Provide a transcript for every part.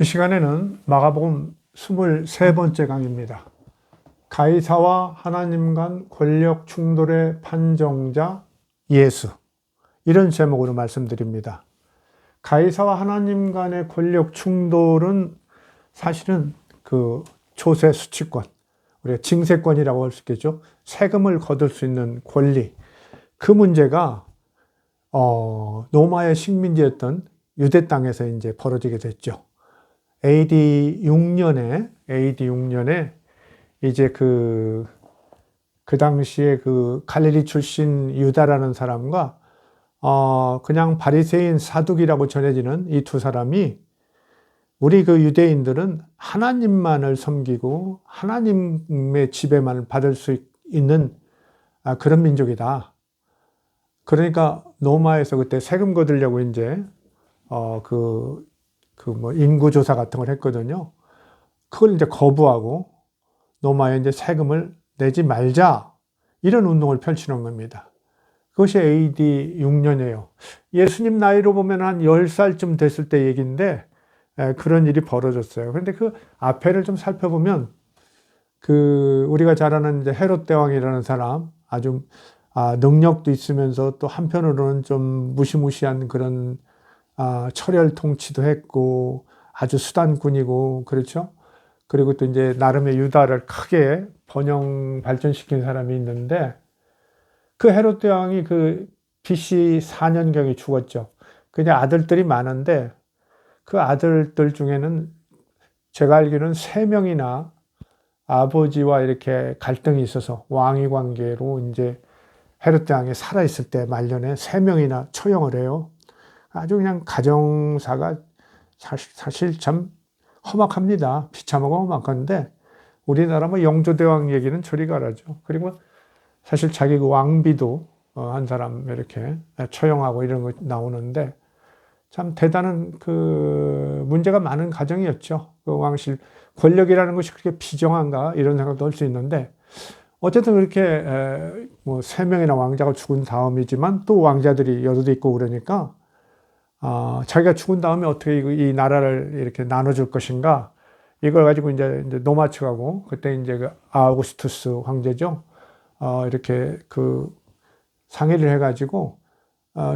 이 시간에는 마가복음 23번째 강의입니다. 가이사와 하나님 간 권력 충돌의 판정자 예수, 이런 제목으로 말씀드립니다. 가이사와 하나님 간의 권력 충돌은 사실은 그 조세 수치권, 우리가 징세권이라고 할 수 있겠죠. 세금을 거둘 수 있는 권리, 그 문제가 로마의 식민지였던 유대 땅에서 이제 벌어지게 됐죠. AD 6년에 이제 그 당시에 그 갈릴리 출신 유다라는 사람과 그냥 바리새인 사두기라고 전해지는 이 두 사람이, 우리 그 유대인들은 하나님만을 섬기고 하나님의 지배만 받을 수 있는 그런 민족이다. 그러니까 로마에서 그때 세금 거두려고 이제 뭐 인구조사 같은 걸 했거든요. 그걸 이제 거부하고 로마에 이제 세금을 내지 말자, 이런 운동을 펼치는 겁니다. 그것이 AD 6년이에요. 예수님 나이로 보면 한 10살쯤 됐을 때 얘기인데, 그런 일이 벌어졌어요. 그런데 그 앞에를 좀 살펴보면, 우리가 잘 아는 이제 헤롯 대왕이라는 사람, 아주 능력도 있으면서 또 한편으로는 좀 무시무시한 그런 철혈 통치도 했고 아주 수단꾼이고, 그렇죠? 그리고 또 이제 나름의 유다를 크게 번영 발전시킨 사람이 있는데, 그 헤롯 대왕이 그 BC 4년경에 죽었죠. 그냥 아들들이 많은데, 그 아들들 중에는 제가 알기로는 3명이나 아버지와 이렇게 갈등이 있어서 왕위 관계로 이제 헤롯 대왕이 살아있을 때 말년에 3명이나 처형을 해요. 아주 그냥 가정사가 사실 참 험악합니다. 비참하고 험악한데, 우리나라 뭐 영조대왕 얘기는 저리 가라죠. 그리고 사실 자기 그 왕비도 한 사람 이렇게 처형하고 이런 거 나오는데, 참 대단한 그 문제가 많은 가정이었죠. 그 왕실 권력이라는 것이 그렇게 비정한가, 이런 생각도 할 수 있는데, 어쨌든 그렇게 뭐 3명이나 왕자가 죽은 다음이지만 또 왕자들이 여럿도 있고 그러니까, 자기가 죽은 다음에 어떻게 이 나라를 이렇게 나눠줄 것인가, 이걸 가지고 이제 노마츠하고, 그때 이제 그 아우구스투스 황제죠. 이렇게 그 상의를 해가지고,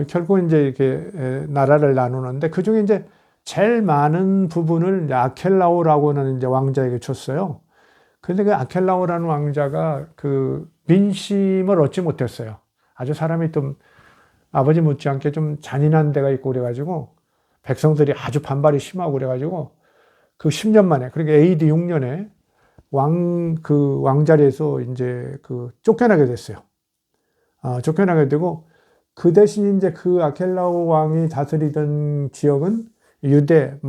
결국 이제 이렇게 나라를 나누는데, 그 중에 이제 제일 많은 부분을 아켈라오라고는 이제 왕자에게 줬어요. 근데 그 아켈라오라는 왕자가 그 민심을 얻지 못했어요. 아주 사람이 좀 아버지 못지않게 좀 잔인한 데가 있고 그래가지고, 백성들이 아주 반발이 심하고 그래가지고, 그 10년 만에, 그러니까 AD 6년에 왕자리에서 이제 쫓겨나게 됐어요. 쫓겨나게 되고, 그 대신 이제 그 아켈라오 왕이 다스리던 지역은 유대,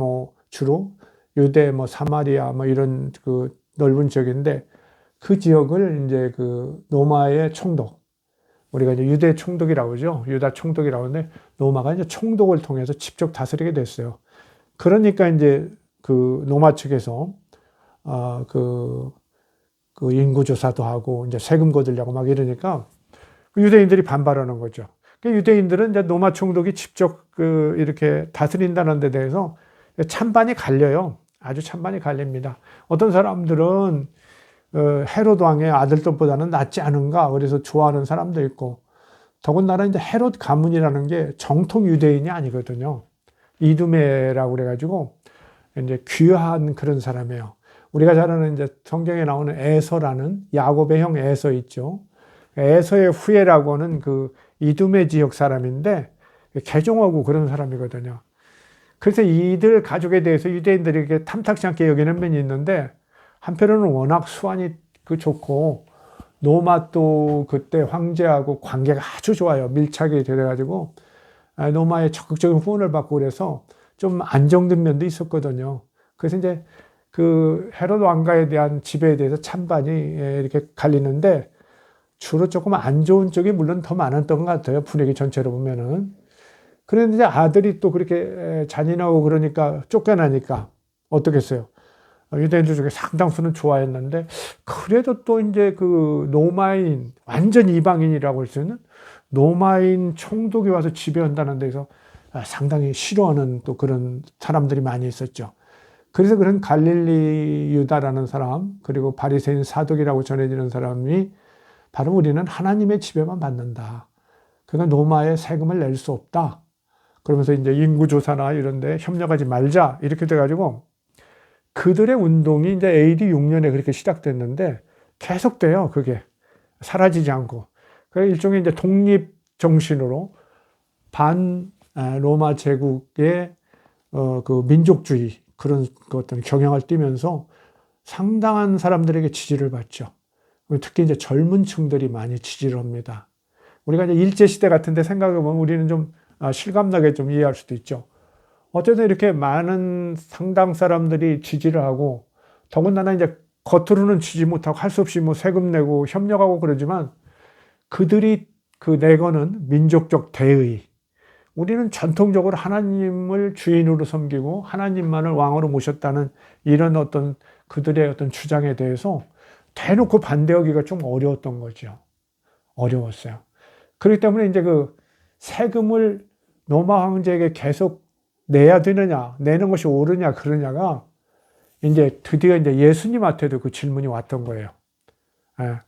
주로 유대, 사마리아, 이런 그 넓은 지역인데, 그 지역을 이제 로마의 총독, 우리가 이제 유대 총독이라고 하죠. 유다 총독이라고 하는데, 로마가 이제 총독을 통해서 직접 다스리게 됐어요. 그러니까 이제 로마 측에서 인구조사도 하고 이제 세금 거두려고 막 이러니까 유대인들이 반발하는 거죠. 그러니까 유대인들은 이제 로마 총독이 직접 이렇게 다스린다는 데 대해서 찬반이 갈려요. 아주 찬반이 갈립니다. 어떤 사람들은 헤롯 왕의 아들들보다는 낫지 않은가, 그래서 좋아하는 사람도 있고, 더군다나 이제 헤롯 가문이라는 게 정통 유대인이 아니거든요. 이두메라고 그래가지고 이제 귀한 그런 사람이에요. 우리가 잘 아는 이제 성경에 나오는 에서라는 야곱의 형 에서 있죠. 에서의 후예라고는 그 이두메 지역 사람인데, 개종하고 그런 사람이거든요. 그래서 이들 가족에 대해서 유대인들이 이렇게 탐탁지 않게 여기는 면이 있는데, 한편으로는 워낙 수완이 좋고, 로마 또 그때 황제하고 관계가 아주 좋아요. 밀착이 돼가지고 로마의 적극적인 후원을 받고, 그래서 좀 안정된 면도 있었거든요. 그래서 이제 그 헤롯 왕가에 대한 지배에 대해서 찬반이 이렇게 갈리는데, 주로 조금 안 좋은 쪽이 물론 더 많았던 것 같아요. 분위기 전체로 보면은. 그런데 이제 아들이 또 그렇게 잔인하고 그러니까, 쫓겨나니까 어떻겠어요. 유대인들 중에 상당수는 좋아했는데, 그래도 또 이제 로마인, 완전 이방인이라고 할 수 있는 로마인 총독이 와서 지배한다는 데서 상당히 싫어하는 또 그런 사람들이 많이 있었죠. 그래서 그런 갈릴리 유다라는 사람, 그리고 바리새인 사독이라고 전해지는 사람이 바로 우리는 하나님의 지배만 받는다. 그러니까 로마에 세금을 낼 수 없다. 그러면서 이제 인구조사나 이런 데 협력하지 말자. 이렇게 돼가지고 그들의 운동이 이제 AD 6년에 그렇게 시작됐는데 계속돼요. 그게. 사라지지 않고. 그 일종의 이제 독립 정신으로 반 로마 제국의 그 민족주의 그런 어떤 경향을 띠면서 상당한 사람들에게 지지를 받죠. 특히 이제 젊은 층들이 많이 지지를 합니다. 우리가 이제 일제시대 같은데 생각해보면 우리는 좀 실감나게 좀 이해할 수도 있죠. 어쨌든 이렇게 많은 상당 사람들이 지지를 하고, 더군다나 이제 겉으로는 지지 못하고 할 수 없이 뭐 세금 내고 협력하고 그러지만 그들이 그 내거는 민족적 대의. 우리는 전통적으로 하나님을 주인으로 섬기고 하나님만을 왕으로 모셨다는 이런 어떤 그들의 어떤 주장에 대해서 대놓고 반대하기가 좀 어려웠던 거죠. 어려웠어요. 그렇기 때문에 이제 그 세금을 로마 황제에게 계속 내야 되느냐, 내는 것이 옳으냐, 그러냐가 이제 드디어 이제 예수님한테도 그 질문이 왔던 거예요.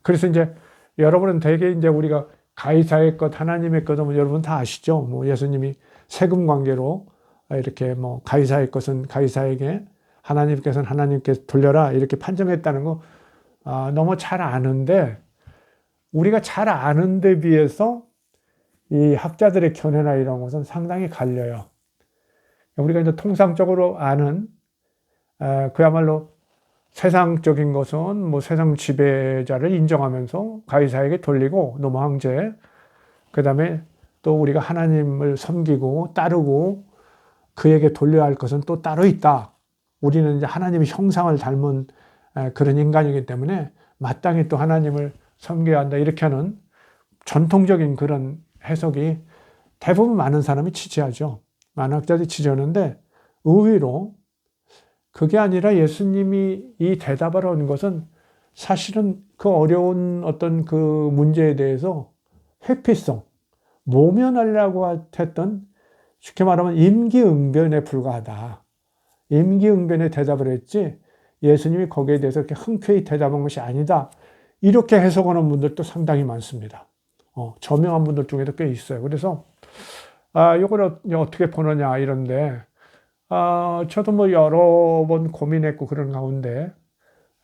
그래서 이제 여러분은 되게 이제 우리가 가이사의 것, 하나님의 것은 뭐 여러분 다 아시죠? 뭐 예수님이 세금 관계로 이렇게 뭐 가이사의 것은 가이사에게, 하나님께서는 하나님께 돌려라 이렇게 판정했다는 거 너무 잘 아는데, 우리가 잘 아는 데 비해서 이 학자들의 견해나 이런 것은 상당히 갈려요. 우리가 이제 통상적으로 아는 그야말로 세상적인 것은 뭐 세상 지배자를 인정하면서 가이사에게 돌리고 로마 황제, 그 다음에 또 우리가 하나님을 섬기고 따르고 그에게 돌려야 할 것은 또 따로 있다. 우리는 이제 하나님의 형상을 닮은 그런 인간이기 때문에 마땅히 또 하나님을 섬겨야 한다. 이렇게 하는 전통적인 그런 해석이 대부분 많은 사람이 지지하죠. 많은 학자들이 지지하는데 의외로 그게 아니라 예수님이 이 대답을 하는 것은 사실은 그 어려운 어떤 그 문제에 대해서 회피성, 모면하려고 했던, 쉽게 말하면 임기응변에 불과하다. 임기응변에 대답을 했지 예수님이 거기에 대해서 이렇게 흔쾌히 대답한 것이 아니다. 이렇게 해석하는 분들도 상당히 많습니다. 저명한 분들 중에도 꽤 있어요. 그래서 이걸 어떻게 보느냐 이런데, 저도 뭐 여러 번 고민했고 그런 가운데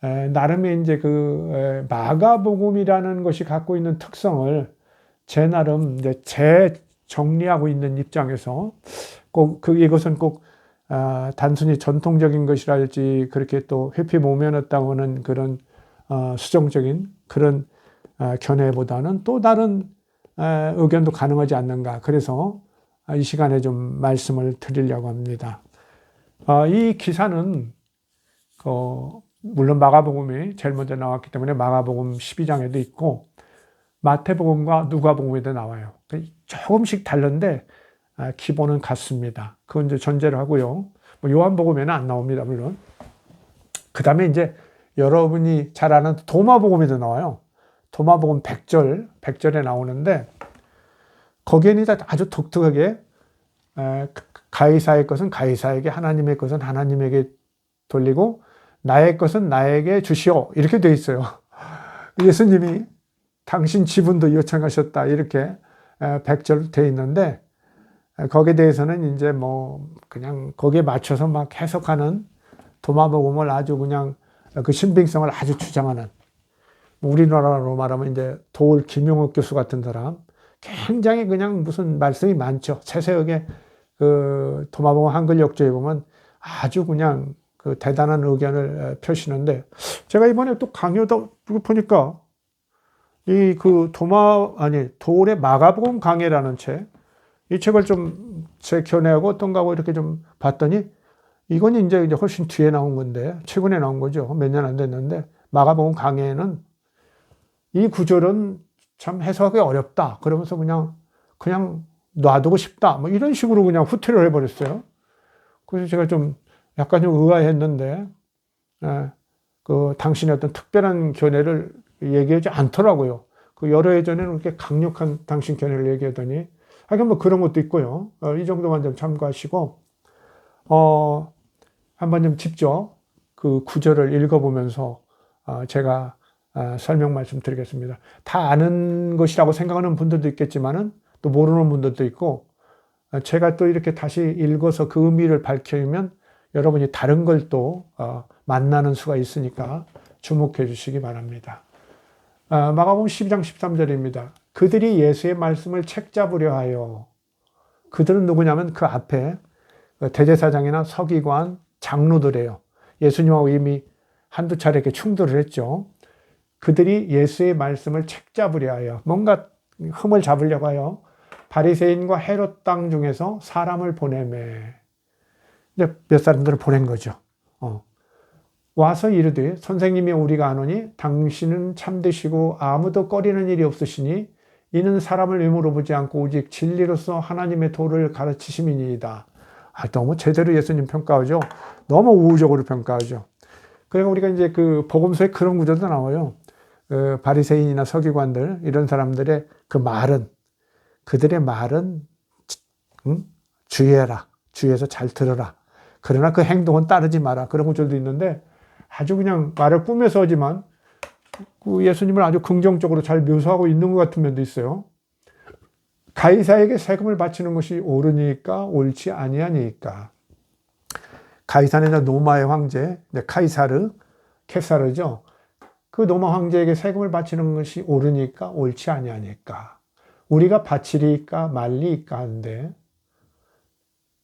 나름의 이제 그 마가복음이라는 것이 갖고 있는 특성을 제 나름 이제 재정리하고 있는 입장에서 꼭 이것은 꼭 단순히 전통적인 것이랄지 그렇게 또 회피모면했다고 하는 그런 수정적인 그런 견해보다는 또 다른 의견도 가능하지 않는가. 그래서 이 시간에 좀 말씀을 드리려고 합니다. 이 기사는 물론 마가복음이 제일 먼저 나왔기 때문에 마가복음 12장에도 있고 마태복음과 누가복음에도 나와요. 조금씩 다른데 기본은 같습니다. 그건 이제 전제를 하고요. 뭐 요한복음에는 안 나옵니다, 물론. 그 다음에 이제 여러분이 잘 아는 도마복음에도 나와요. 도마복음 100절에 나오는데 거기에는 아주 독특하게 가이사의 것은 가이사에게, 하나님의 것은 하나님에게 돌리고 나의 것은 나에게 주시오 이렇게 돼 있어요. 예수님이 당신 지분도 요청하셨다 이렇게 100절 돼 있는데 거기에 대해서는 이제 뭐 그냥 거기에 맞춰서 막 해석하는 도마복음을 아주 그냥 그 신빙성을 아주 주장하는, 우리나라로 말하면 이제 도울 김용옥 교수 같은 사람, 굉장히 그냥 무슨 말씀이 많죠. 세세하게 그 도마복음 한글 역조에 보면 아주 그냥 그 대단한 의견을 펴시는데, 제가 이번에 또 강요도 보니까 이 그 도울의 마가복음 강해라는 책, 이 책을 좀 제 견해하고 어떤가 하고 이렇게 좀 봤더니 이건 이제 훨씬 뒤에 나온 건데, 최근에 나온 거죠. 몇 년 안 됐는데, 마가복음 강해는 이 구절은 참 해석하기 어렵다. 그러면서 그냥 놔두고 싶다. 뭐 이런 식으로 그냥 후퇴를 해버렸어요. 그래서 제가 좀 약간 좀 의아했는데, 그 당신의 어떤 특별한 견해를 얘기하지 않더라고요. 그 여러 예전에는 그렇게 강력한 당신 견해를 얘기하더니, 하여간 뭐 그런 것도 있고요. 이 정도만 좀 참고하시고, 한번 좀 직접 그 구절을 읽어보면서 제가 설명 말씀드리겠습니다. 다 아는 것이라고 생각하는 분들도 있겠지만은 또 모르는 분들도 있고, 제가 또 이렇게 다시 읽어서 그 의미를 밝히면 여러분이 다른 걸 또 만나는 수가 있으니까 주목해 주시기 바랍니다. 마가복음 12장 13절입니다. 그들이 예수의 말씀을 책잡으려 하여, 그들은 누구냐면 그 앞에 대제사장이나 서기관, 장로들이에요. 예수님하고 이미 한두 차례 이렇게 충돌을 했죠. 그들이 예수의 말씀을 책잡으려 하여, 뭔가 흠을 잡으려고 하여 바리새인과 헤롯 땅 중에서 사람을 보내매. 이제 몇 사람들을 보낸 거죠. 와서 이르되 선생님이 우리가 아노니 당신은 참되시고 아무도 꺼리는 일이 없으시니 이는 사람을 외모로 보지 않고 오직 진리로서 하나님의 도를 가르치심이니이다. 너무 제대로 예수님 평가하죠. 너무 우호적으로 평가하죠. 그러니까 우리가 이제 그 복음서에 그런 구절도 나와요. 바리새인이나 서기관들 이런 사람들의 그 말은, 그들의 말은 주의해라. 주의해서 잘 들어라. 그러나 그 행동은 따르지 마라. 그런 구절도 있는데 아주 그냥 말을 꾸며서 하지만 그 예수님을 아주 긍정적으로 잘 묘사하고 있는 것 같은 면도 있어요. 가이사에게 세금을 바치는 것이 옳으니까 옳지 아니하니까. 가이사는 로마의 황제 카이사르, 케사르죠. 그 로마 황제에게 세금을 바치는 것이 옳으니까 옳지 아니하니까. 우리가 바치리까 말리까 하는데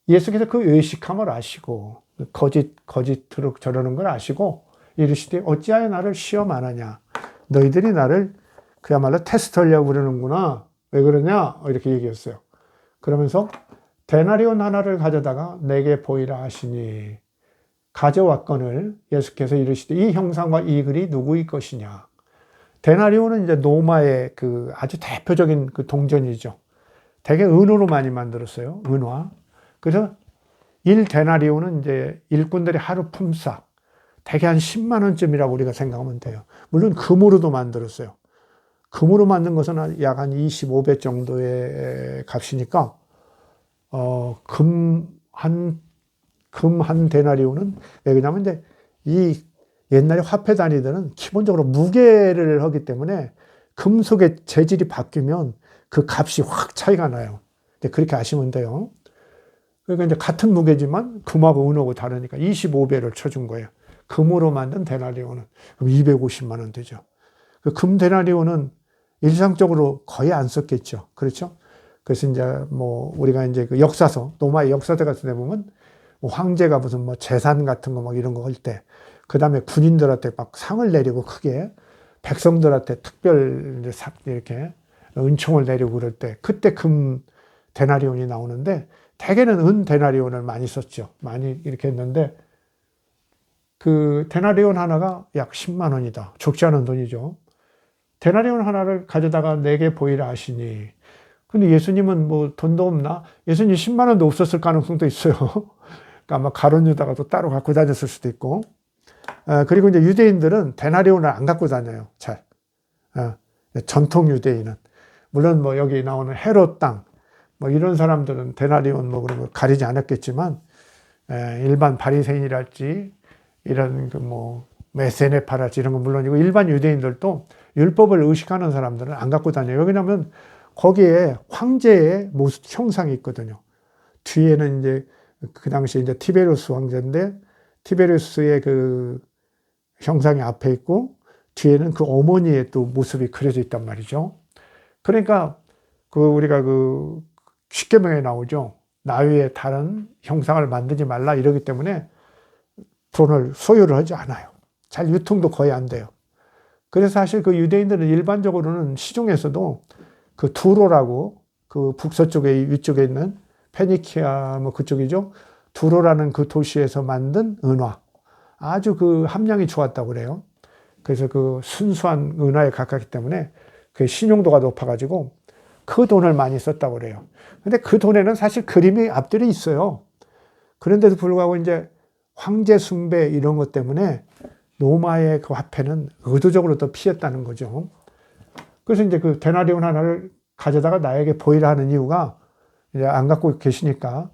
예수께서 그 외식함을 아시고 거짓으로 저러는 걸 아시고 이르시되 어찌하여 나를 시험 안 하냐. 너희들이 나를 그야말로 테스트하려고 그러는구나. 왜 그러냐? 이렇게 얘기했어요. 그러면서 데나리온 하나를 가져다가 내게 보이라 하시니 가져왔건을 예수께서 이르시되 이 형상과 이 글이 누구의 것이냐. 데나리온은 이제 로마의 그 아주 대표적인 그 동전이죠. 되게 은으로 많이 만들었어요. 은화. 그래서 1데나리온은 이제 일꾼들이 하루 품삯, 대개 한 10만 원쯤이라고 우리가 생각하면 돼요. 물론 금으로도 만들었어요. 금으로 만든 것은 약 한 25배 정도의 값이니까, 금 한 데나리온은, 왜 그러냐면 이제 이 옛날에 화폐 단위들은 기본적으로 무게를 하기 때문에 금속의 재질이 바뀌면 그 값이 확 차이가 나요. 그렇게 아시면 돼요. 그러니까 이제 같은 무게지만 금하고 은하고 다르니까 25배를 쳐준 거예요. 금으로 만든 데나리온은. 그럼 250만 원 되죠. 그 금 데나리온은 일상적으로 거의 안 썼겠죠. 그렇죠? 그래서 이제 뭐 우리가 이제 그 역사서, 로마의 역사서 같은 데 보면 뭐 황제가 무슨 뭐 재산 같은 거 막 이런 거 할 때, 그 다음에 군인들한테 막 상을 내리고 크게 백성들한테 특별 이렇게 은총을 내리고 그럴 때 그때 금 데나리온이 나오는데 대개는 은 데나리온을 많이 썼죠. 많이 이렇게 했는데 그 데나리온 하나가 약 10만 원이다. 적지 않은 돈이죠. 데나리온 하나를 가져다가 내게 보이라 하시니. 근데 예수님은 뭐 돈도 없나? 예수님 10만 원도 없었을 가능성도 있어요. 그러니까 아마 가룟 유다가 또 따로 갖고 다녔을 수도 있고. 그리고 이제 유대인들은 데나리온을 안 갖고 다녀요. 잘. 전통 유대인은. 물론 뭐 여기 나오는 헤롯 땅, 뭐 이런 사람들은 데나리온 뭐 그런 거 가리지 않았겠지만, 일반 바리새인이랄지, 이런 그 뭐 메세네파랄지 이런 건 물론이고, 일반 유대인들도 율법을 의식하는 사람들은 안 갖고 다녀요. 왜냐하면 거기에 황제의 모습, 형상이 있거든요. 뒤에는 이제 그 당시에 이제 티베리우스 황제인데, 티베리우스의 그 형상이 앞에 있고, 뒤에는 그 어머니의 또 모습이 그려져 있단 말이죠. 그러니까 그 우리가 그 십계명에 나오죠. 나 외에 다른 형상을 만들지 말라 이러기 때문에 돈을 소유를 하지 않아요. 잘 유통도 거의 안 돼요. 그래서 사실 그 유대인들은 일반적으로는 시중에서도 그 두로라고 그 북서쪽에 위쪽에 있는 페니키아 뭐 그쪽이죠. 두로라는 그 도시에서 만든 은화. 아주 그 함량이 좋았다고 그래요. 그래서 그 순수한 은화에 가깝기 때문에 그 신용도가 높아가지고 그 돈을 많이 썼다고 그래요. 근데 그 돈에는 사실 그림이 앞들이 있어요. 그런데도 불구하고 이제 황제 숭배 이런 것 때문에 로마의 그 화폐는 의도적으로 더 피했다는 거죠. 그래서 이제 그 데나리온 하나를 가져다가 나에게 보이라 하는 이유가 이제 안 갖고 계시니까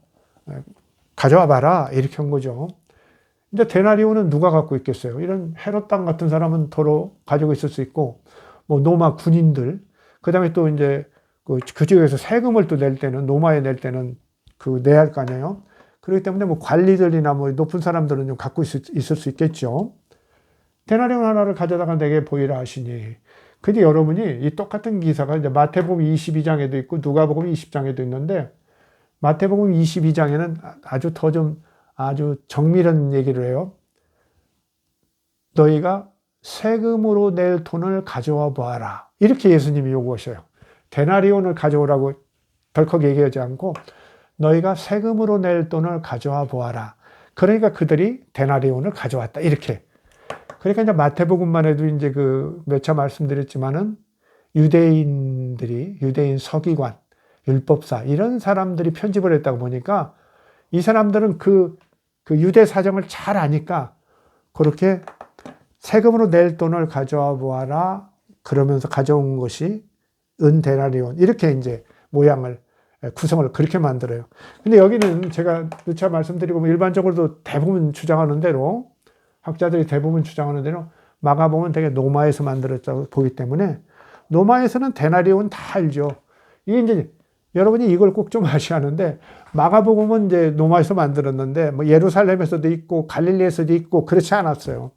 가져와 봐라 이렇게 한 거죠. 이제 데나리온은 누가 갖고 있겠어요? 이런 헤롯 땅 같은 사람은 도로 가지고 있을 수 있고, 뭐 노마 군인들, 그 다음에 또 이제 그 지역에서 세금을 또 낼 때는, 노마에 낼 때는 그 내야 할 거 아니에요? 그렇기 때문에 뭐 관리들이나 뭐 높은 사람들은 좀 갖고 있을 수 있겠죠. 데나리온 하나를 가져다가 내게 보이라 하시니. 근데 여러분이 이 똑같은 기사가 이제 마태복음 22장에도 있고 누가복음 20장에도 있는데, 마태복음 22장에는 아주 더 좀 아주 정밀한 얘기를 해요. 너희가 세금으로 낼 돈을 가져와 보아라. 이렇게 예수님이 요구하셔요. 데나리온을 가져오라고 덜컥 얘기하지 않고 너희가 세금으로 낼 돈을 가져와 보아라. 그러니까 그들이 데나리온을 가져왔다. 이렇게. 그러니까 이제 마태복음만 해도 이제 그 몇 차 말씀드렸지만은 유대인들이, 유대인 서기관, 율법사, 이런 사람들이 편집을 했다고 보니까 이 사람들은 그 유대 사정을 잘 아니까 그렇게 세금으로 낼 돈을 가져와 보아라. 그러면서 가져온 것이 은 데나리온. 이렇게 이제 모양을, 구성을 그렇게 만들어요. 근데 여기는 제가 누차 말씀드리고 일반적으로도 대부분 주장하는 대로, 학자들이 대부분 주장하는 대로 마가복음은 되게 노마에서 만들었다고 보기 때문에, 노마에서는 데나리온 다 알죠. 이게 이제 여러분이 이걸 꼭 좀 아셔야 하는데, 마가복음은 이제 노마에서 만들었는데 뭐 예루살렘에서도 있고 갈릴리에서도 있고 그렇지 않았어요.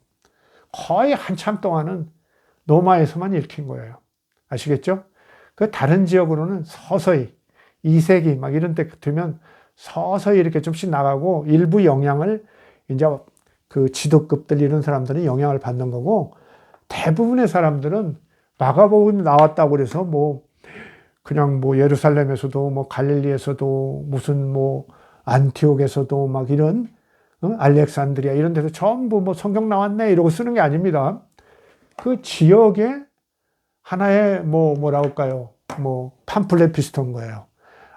거의 한참 동안은 노마에서만 읽힌 거예요. 아시겠죠? 그 다른 지역으로는 서서히 2세기 막 이런 때 되면 서서히 이렇게 좀씩 나가고, 일부 영향을 이제 그 지도급들 이런 사람들은 영향을 받는 거고, 대부분의 사람들은 마가복음이 나왔다고 그래서 뭐 그냥 뭐 예루살렘에서도 뭐 갈릴리에서도 무슨 뭐 안티옥에서도 막 이런 알렉산드리아 이런 데서 전부 뭐 성경 나왔네 이러고 쓰는 게 아닙니다. 그 지역에 하나의 뭐라고 할까요? 뭐 팜플렛 비슷한 거예요.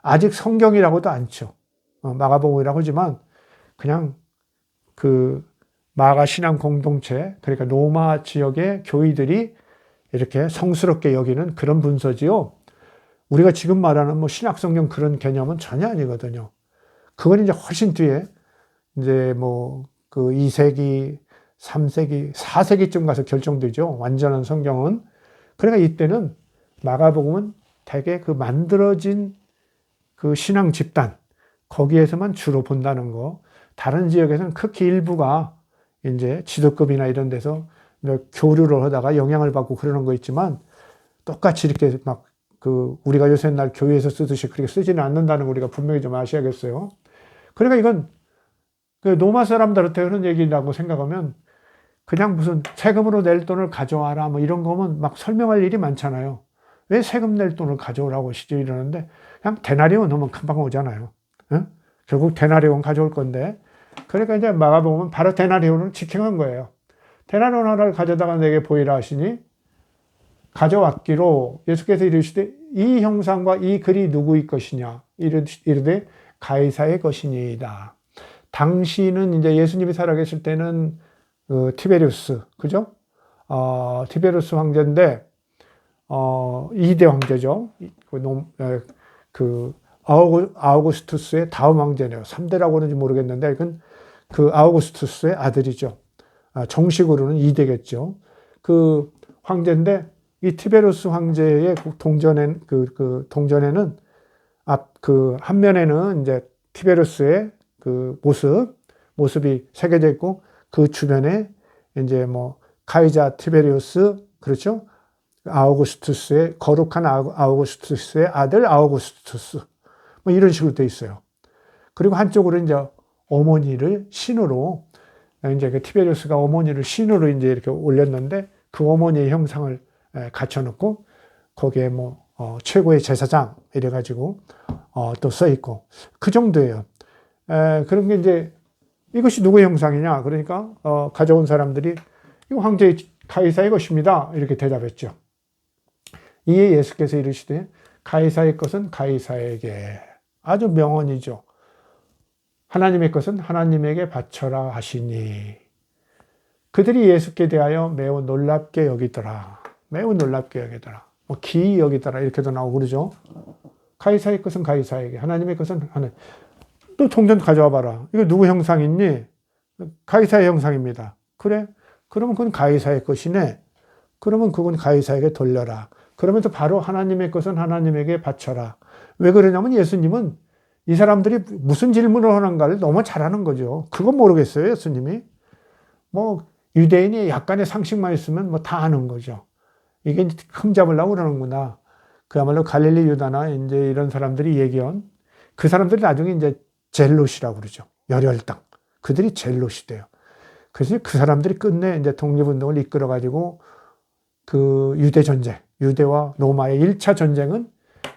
아직 성경이라고도 않죠. 마가복음이라고 하지만 그냥 그 마가 신앙 공동체, 그러니까 로마 지역의 교회들이 이렇게 성스럽게 여기는 그런 문서지요. 우리가 지금 말하는 뭐 신약성경 그런 개념은 전혀 아니거든요. 그건 이제 훨씬 뒤에 이제 뭐 그 2세기, 3세기, 4세기쯤 가서 결정되죠. 완전한 성경은. 그러니까 이때는 마가복음은 되게 그 만들어진 그 신앙 집단, 거기에서만 주로 본다는 거. 다른 지역에서는 극히 일부가 이제 지도급이나 이런 데서 교류를 하다가 영향을 받고 그러는 거 있지만, 똑같이 이렇게 막 그 우리가 요새 날 교회에서 쓰듯이 그렇게 쓰지는 않는다는 거 우리가 분명히 좀 아셔야겠어요. 그러니까 이건 그 노마 사람들한테 그런 얘기라고 생각하면, 그냥 무슨 세금으로 낼 돈을 가져와라 뭐 이런 거면 막 설명할 일이 많잖아요. 왜 세금 낼 돈을 가져오라고 하시죠? 이러는데, 그냥 데나리온 하면 금방 오잖아요. 응? 결국 데나리온 가져올 건데, 그러니까 이제 마가복음은 바로 데나리온을 지칭한 거예요. 데나리온 하나를 가져다가 내게 보이라 하시니, 가져왔기로 예수께서 이르시되 이 형상과 이 글이 누구의 것이냐 이르되 가이사의 것이니이다. 당시는 이제 예수님이 살아계실 때는 티베리우스, 그죠? 티베리우스 황제인데 2대 황제죠. 그 아우구스투스의 다음 황제네요. 3대라고 하는지 모르겠는데 이건 그 아우구스투스의 아들이죠. 정식으로는 2대겠죠. 그 황제인데, 이 티베리우스 황제의 동전에는 그 한 면에는 이제 티베리우스의 그 모습이 새겨져 있고, 그 주변에 이제 뭐 카이자 티베리우스, 그렇죠? 아우구스투스의 거룩한 아우구스투스의 아들 아우구스투스, 뭐 이런 식으로 돼 있어요. 그리고 한쪽으로 이제 어머니를 신으로, 이제 그 티베리우스가 어머니를 신으로 이제 이렇게 올렸는데, 그 어머니의 형상을 갖춰놓고 거기에 뭐 최고의 제사장 이래가지고 또 써 있고, 그 정도예요. 그런 게 이제 이것이 누구의 형상이냐? 그러니까 가져온 사람들이 이거 황제 가이사의 것입니다. 이렇게 대답했죠. 이에 예수께서 이르시되 가이사의 것은 가이사에게. 아주 명언이죠. 하나님의 것은 하나님에게 바쳐라 하시니, 그들이 예수께 대하여 매우 놀랍게 여기더라. 매우 놀랍게 여기더라. 뭐 기이 여기더라 이렇게도 나오고 그러죠. 가이사의 것은 가이사에게, 하나님의 것은 하나님. 또 동전 가져와 봐라. 이거 누구 형상이니? 가이사의 형상입니다. 그래? 그러면 그건 가이사의 것이네. 그러면 그건 가이사에게 돌려라. 그러면서 바로 하나님의 것은 하나님에게 바쳐라. 왜 그러냐면 예수님은 이 사람들이 무슨 질문을 하는가를 너무 잘하는 거죠. 그건 모르겠어요, 예수님이. 뭐 유대인이 약간의 상식만 있으면 뭐 다 아는 거죠. 이게 흠잡으려고 그러는구나. 그야말로 갈릴리 유다나 이제 이런 사람들이 얘기한 그 사람들이 나중에 이제 젤롯이라고 그러죠. 열혈당. 그들이 젤롯이 돼요. 그래서 그 사람들이 끝내 이제 독립운동을 이끌어가지고 그 유대 전쟁, 유대와 로마의 1차 전쟁은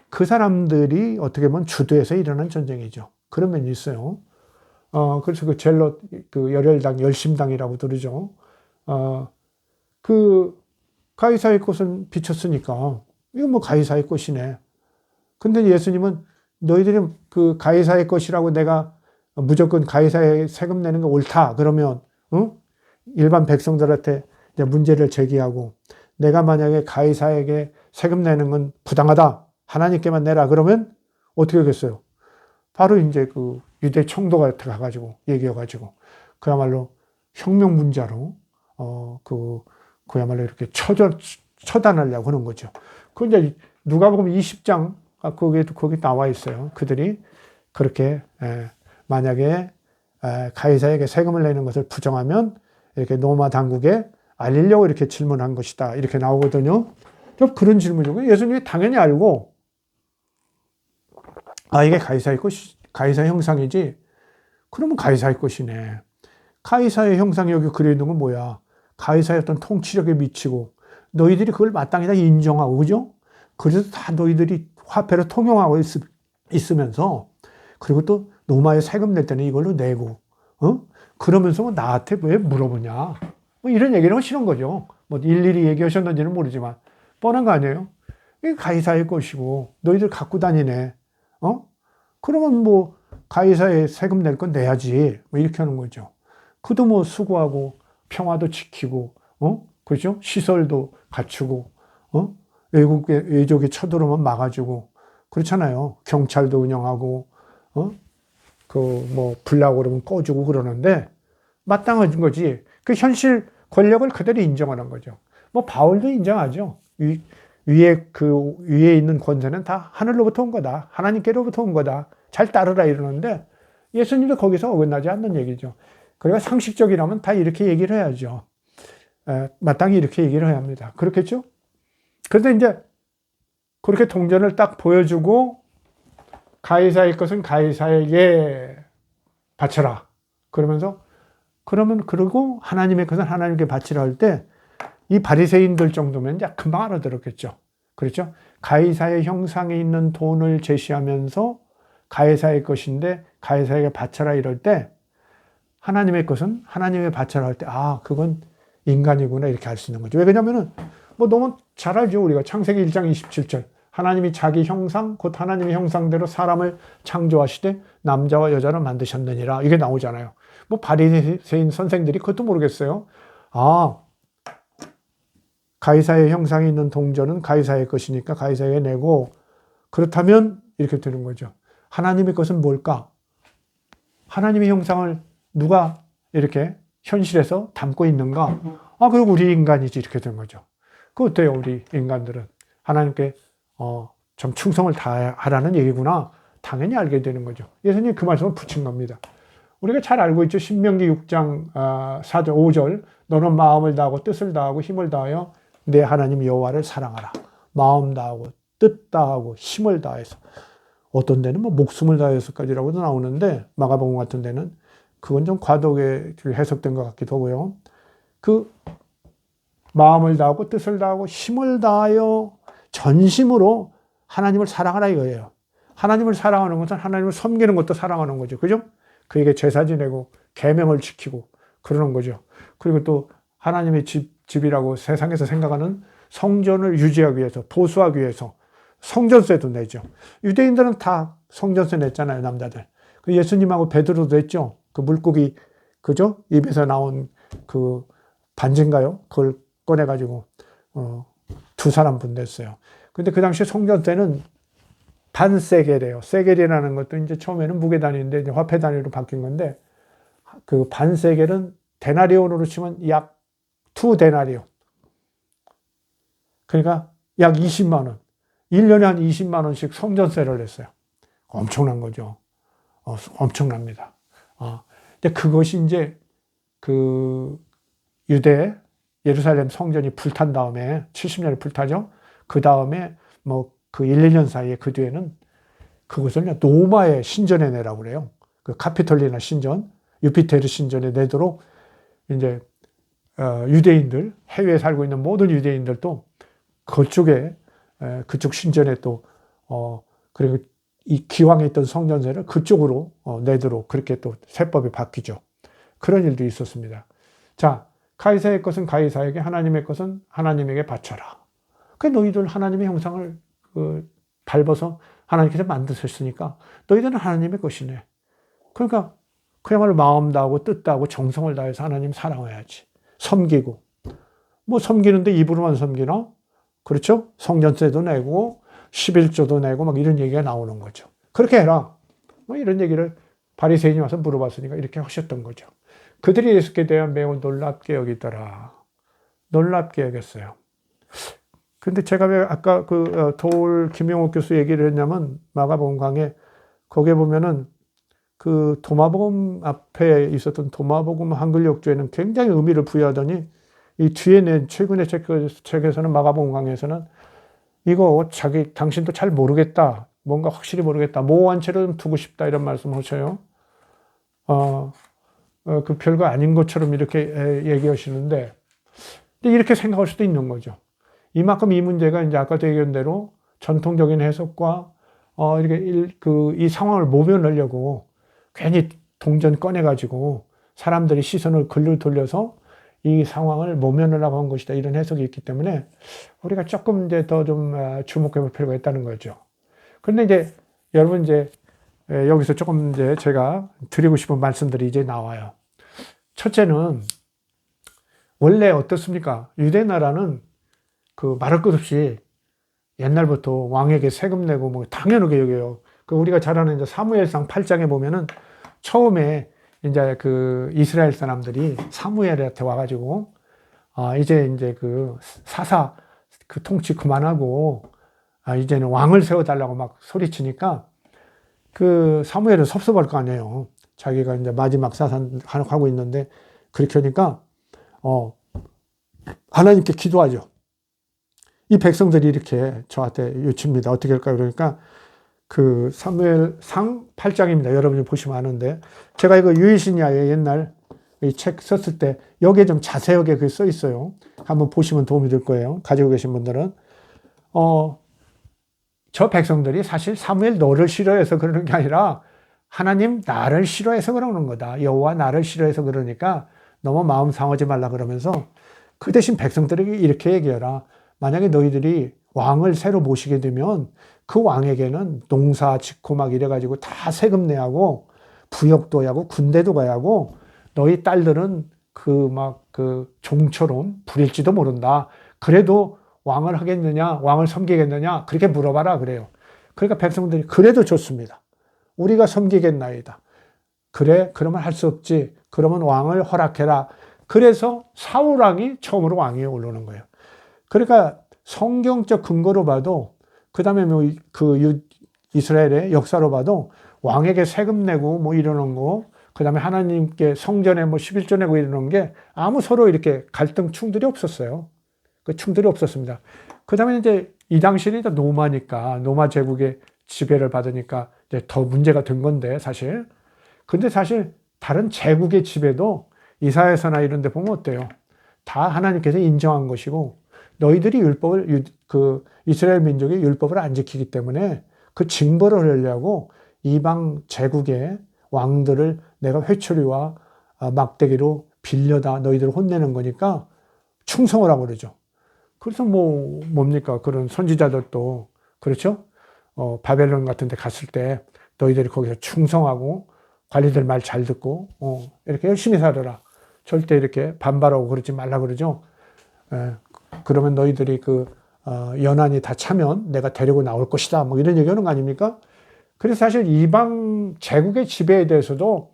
그 사람들이 어떻게 보면 주도해서 일어난 전쟁이죠. 그런 면이 있어요. 그래서 그 젤롯, 그 열혈당, 열심당이라고 부르죠. 그 가이사의 꽃은 비쳤으니까 이거 뭐 가이사의 꽃이네. 근데 예수님은 너희들이 그 가이사의 것이라고 내가 무조건 가이사에 세금 내는 게 옳다. 그러면 일반 백성들한테 이제 문제를 제기하고 내가 만약에 가이사에게 세금 내는 건 부당하다. 하나님께만 내라. 그러면 어떻게 하겠어요? 바로 이제 그 유대 총독한테 가가지고 얘기해가지고 그야말로 혁명 문자로 그야말로 이렇게 처단하려고 하는 거죠. 그 이제 누가복음 20장 거기 나와 있어요. 그들이 그렇게 만약에 가이사에게 세금을 내는 것을 부정하면 이렇게 로마 당국에 알리려고 이렇게 질문한 것이다. 이렇게 나오거든요. 좀 그런 질문이고 예수님이 당연히 알고 이게 가이사의 것이 가이사의 형상이지. 그러면 가이사의 것이네. 가이사의 형상이 여기 그려 있는 건 뭐야? 가이사의 어떤 통치력에 미치고 너희들이 그걸 마땅히 다 인정하고 그죠? 그래서 다 너희들이 화폐를 통용하고 있으면서 그리고 또 로마에 세금 낼 때는 이걸로 내고 그러면서 나한테 왜 물어보냐? 뭐 이런 얘기를 하시는 거죠. 뭐 일일이 얘기하셨는지는 모르지만 뻔한 거 아니에요? 이게 가이사의 것이고 너희들 갖고 다니네. 그러면 뭐 가이사에 세금 낼 건 내야지. 뭐 이렇게 하는 거죠. 그도 뭐 수고하고 평화도 지키고 그죠? 시설도 갖추고 외족이 쳐들어오면 막아주고 그렇잖아요. 경찰도 운영하고 그 뭐 불나고 그러면 꺼주고 그러는데 마땅한 거지. 그 현실 권력을 그대로 인정하는 거죠. 뭐 바울도 인정하죠. 위에 있는 권세는 다 하늘로부터 온 거다. 하나님께로부터 온 거다. 잘 따르라 이러는데 예수님도 거기서 어긋나지 않는 얘기죠. 그러니까 상식적이라면 다 이렇게 얘기를 해야죠. 마땅히 이렇게 얘기를 해야 합니다. 그렇겠죠? 그런데 이제 그렇게 동전을 딱 보여주고 가이사의 것은 가이사에게 바쳐라. 그러면서 그리고 하나님의 것은 하나님께 바치라 할 때 이 바리새인들 정도면 이제 금방 알아들었겠죠. 그렇죠? 가이사의 형상에 있는 돈을 제시하면서 가이사의 것인데 가이사에게 바쳐라 이럴 때 하나님의 것은 하나님의 바쳐라 할 때 그건 인간이구나 이렇게 알 수 있는 거죠. 왜 그러냐면은 뭐 너무 잘 알죠. 우리가 창세기 1장 27절 하나님이 자기 형상 곧 하나님의 형상대로 사람을 창조하시되 남자와 여자를 만드셨느니라 이게 나오잖아요. 뭐 바리새인 선생들이 그것도 모르겠어요. 가이사의 형상이 있는 동전은 가이사의 것이니까 가이사에게 내고 그렇다면 이렇게 되는 거죠. 하나님의 것은 뭘까? 하나님의 형상을 누가 이렇게 현실에서 담고 있는가? 그리고 우리 인간이지 이렇게 된 거죠. 그 어때요? 우리 인간들은 하나님께 좀 충성을 다하라는 얘기구나. 당연히 알게 되는 거죠. 예수님이 그 말씀을 붙인 겁니다. 우리가 잘 알고 있죠. 신명기 6장 4절 5절 너는 마음을 다하고 뜻을 다하고 힘을 다하여 내 하나님 여호와를 사랑하라. 마음 다하고 뜻 다하고 힘을 다해서 어떤 데는 뭐 목숨을 다해서까지라고도 나오는데 마가복음 같은 데는 그건 좀 과도하게 해석된 것 같기도 하고요. 그 마음을 다하고 뜻을 다하고 힘을 다하여 전심으로 하나님을 사랑하라 이거예요. 하나님을 사랑하는 것은 하나님을 섬기는 것도 사랑하는 거죠. 그죠? 그에게 제사 지내고 계명을 지키고 그러는 거죠. 그리고 또 하나님의 집이라고 세상에서 생각하는 성전을 유지하기 위해서 보수하기 위해서 성전세도 내죠. 유대인들은 다 성전세 냈잖아요. 남자들. 예수님하고 베드로도 했죠. 그 물고기 그죠? 입에서 나온 그 반지인가요? 그걸 꺼내가지고 두 사람분 냈어요. 근데 그 당시 성전세는 반세겔이에요. 세겔이라는 것도 이제 처음에는 무게 단위인데 이제 화폐 단위로 바뀐 건데 그 반세겔은 데나리온으로 치면 약 2데나리온. 그러니까 약 20만 원. 1년에 한 20만 원씩 성전세를 냈어요. 엄청난 거죠. 엄청납니다. 근데 그것이 이제 그 유대 예루살렘 성전이 불탄 다음에 70년에 불타죠. 그 다음에 뭐 그 1, 2년 사이에 그 뒤에는 그것을 로마의 신전에 내라고 그래요. 그 카피톨리나 신전, 유피테르 신전에 내도록 이제 유대인들, 해외에 살고 있는 모든 유대인들도 그쪽에 그쪽 신전에 또 그리고 이 기왕에 있던 성전세를 그쪽으로 내도록 그렇게 또 세법이 바뀌죠. 그런 일도 있었습니다. 자, 가이사의 것은 가이사에게, 하나님의 것은 하나님에게 바쳐라. 그 너희들 하나님의 형상을 밟아서 하나님께서 만드셨으니까 너희들은 하나님의 것이네. 그러니까 그야말로 마음 다하고 뜻 다하고 정성을 다해서 하나님 사랑해야지. 섬기고. 뭐 섬기는데 입으로만 섬기나? 그렇죠? 성전세도 내고 11조도 내고 막 이런 얘기가 나오는 거죠. 그렇게 해라. 뭐 이런 얘기를 바리새인이 와서 물어봤으니까 이렇게 하셨던 거죠. 그들이 예수께 대한 매우 놀랍게 여기더라. 놀랍게 여겼어요. 근데 제가 왜 아까 도울 김용옥 교수 얘기를 했냐면 마가복음 강에 거기에 보면은 그 도마복음 앞에 있었던 도마복음 한글 역주에는 굉장히 의미를 부여하더니 이 뒤에 낸 최근의 책에서는 마가복음 강에서는 이거 당신도 잘 모르겠다. 뭔가 확실히 모르겠다. 모호한 채로 좀 두고 싶다. 이런 말씀을 하셔요. 그 별거 아닌 것처럼 이렇게 얘기하시는데, 근데 이렇게 생각할 수도 있는 거죠. 이만큼 이 문제가 이제 아까 얘기한 대로 전통적인 해석과 이렇게 이 상황을 모면하려고 괜히 동전 꺼내가지고 사람들이 시선을 글로 돌려서 이 상황을 모면하려고 한 것이다. 이런 해석이 있기 때문에 우리가 조금 이제 더 좀 주목해 볼 필요가 있다는 거죠. 그런데 이제 여러분 이제 여기서 조금 이제 제가 드리고 싶은 말씀들이 이제 나와요. 첫째는 원래 어떻습니까? 유대 나라는 그 말할 것 없이 옛날부터 왕에게 세금 내고 뭐 당연하게 여겨요. 그 우리가 잘 아는 이제 사무엘상 8장에 보면은 처음에 이제 그 이스라엘 사람들이 사무엘한테 와가지고 이제 그 사사 그 통치 그만하고 이제는 왕을 세워달라고 막 소리치니까 그 사무엘은 섭섭할 거 아니에요. 자기가 이제 마지막 사산하고 있는데 그렇게 하니까 하나님께 기도하죠. 이 백성들이 이렇게 저한테 요청입니다. 어떻게 할까요? 그러니까 그 사무엘상 8장입니다. 여러분이 보시면 아는데 제가 이거 유이신야의 옛날 이 책 썼을 때 여기에 좀 자세하게 그게 써 있어요. 한번 보시면 도움이 될 거예요. 가지고 계신 분들은 저 백성들이 사실 사무엘 너를 싫어해서 그러는 게 아니라 하나님 나를 싫어해서 그러는 거다. 여호와 나를 싫어해서 그러니까 너무 마음 상하지 말라 그러면서 그 대신 백성들에게 이렇게 얘기해라. 만약에 너희들이 왕을 새로 모시게 되면 그 왕에게는 농사 짓고 막 이래가지고 다 세금 내야 하고 부역도 해야 하고 군대도 가야 하고 너희 딸들은 그 종처럼 부릴지도 모른다. 그래도 왕을 하겠느냐, 왕을 섬기겠느냐, 그렇게 물어봐라 그래요. 그러니까 백성들이 그래도 좋습니다. 우리가 섬기겠나이다. 그래, 그러면 할 수 없지. 그러면 왕을 허락해라. 그래서 사울 왕이 처음으로 왕위에 오르는 거예요. 그러니까 성경적 근거로 봐도, 그 다음에 이스라엘의 역사로 봐도 왕에게 세금 내고 뭐 이러는 거, 그 다음에 하나님께 성전에 뭐 11조 내고 이러는 게 아무 서로 이렇게 갈등 충돌이 없었어요. 그 충돌이 없었습니다. 그 다음에 이제 이 당시는 노마니까, 노마 제국의 지배를 받으니까 이제 더 문제가 된 건데, 사실. 근데 사실 다른 제국의 지배도 이사야서나 이런 데 보면 어때요? 다 하나님께서 인정한 것이고, 너희들이 이스라엘 민족의 율법을 안 지키기 때문에 그 징벌을 하려고 이방 제국의 왕들을 내가 회초리와 막대기로 빌려다 너희들을 혼내는 거니까 충성을 하고 그러죠. 그래서 뭡니까? 그런 선지자들도, 그렇죠? 바벨론 같은 데 갔을 때 너희들이 거기서 충성하고 관리들 말 잘 듣고, 이렇게 열심히 살아라. 절대 이렇게 반발하고 그러지 말라 그러죠. 그러면 너희들이 연한이 다 차면 내가 데리고 나올 것이다. 뭐 이런 얘기하는 거 아닙니까? 그래서 사실 이방 제국의 지배에 대해서도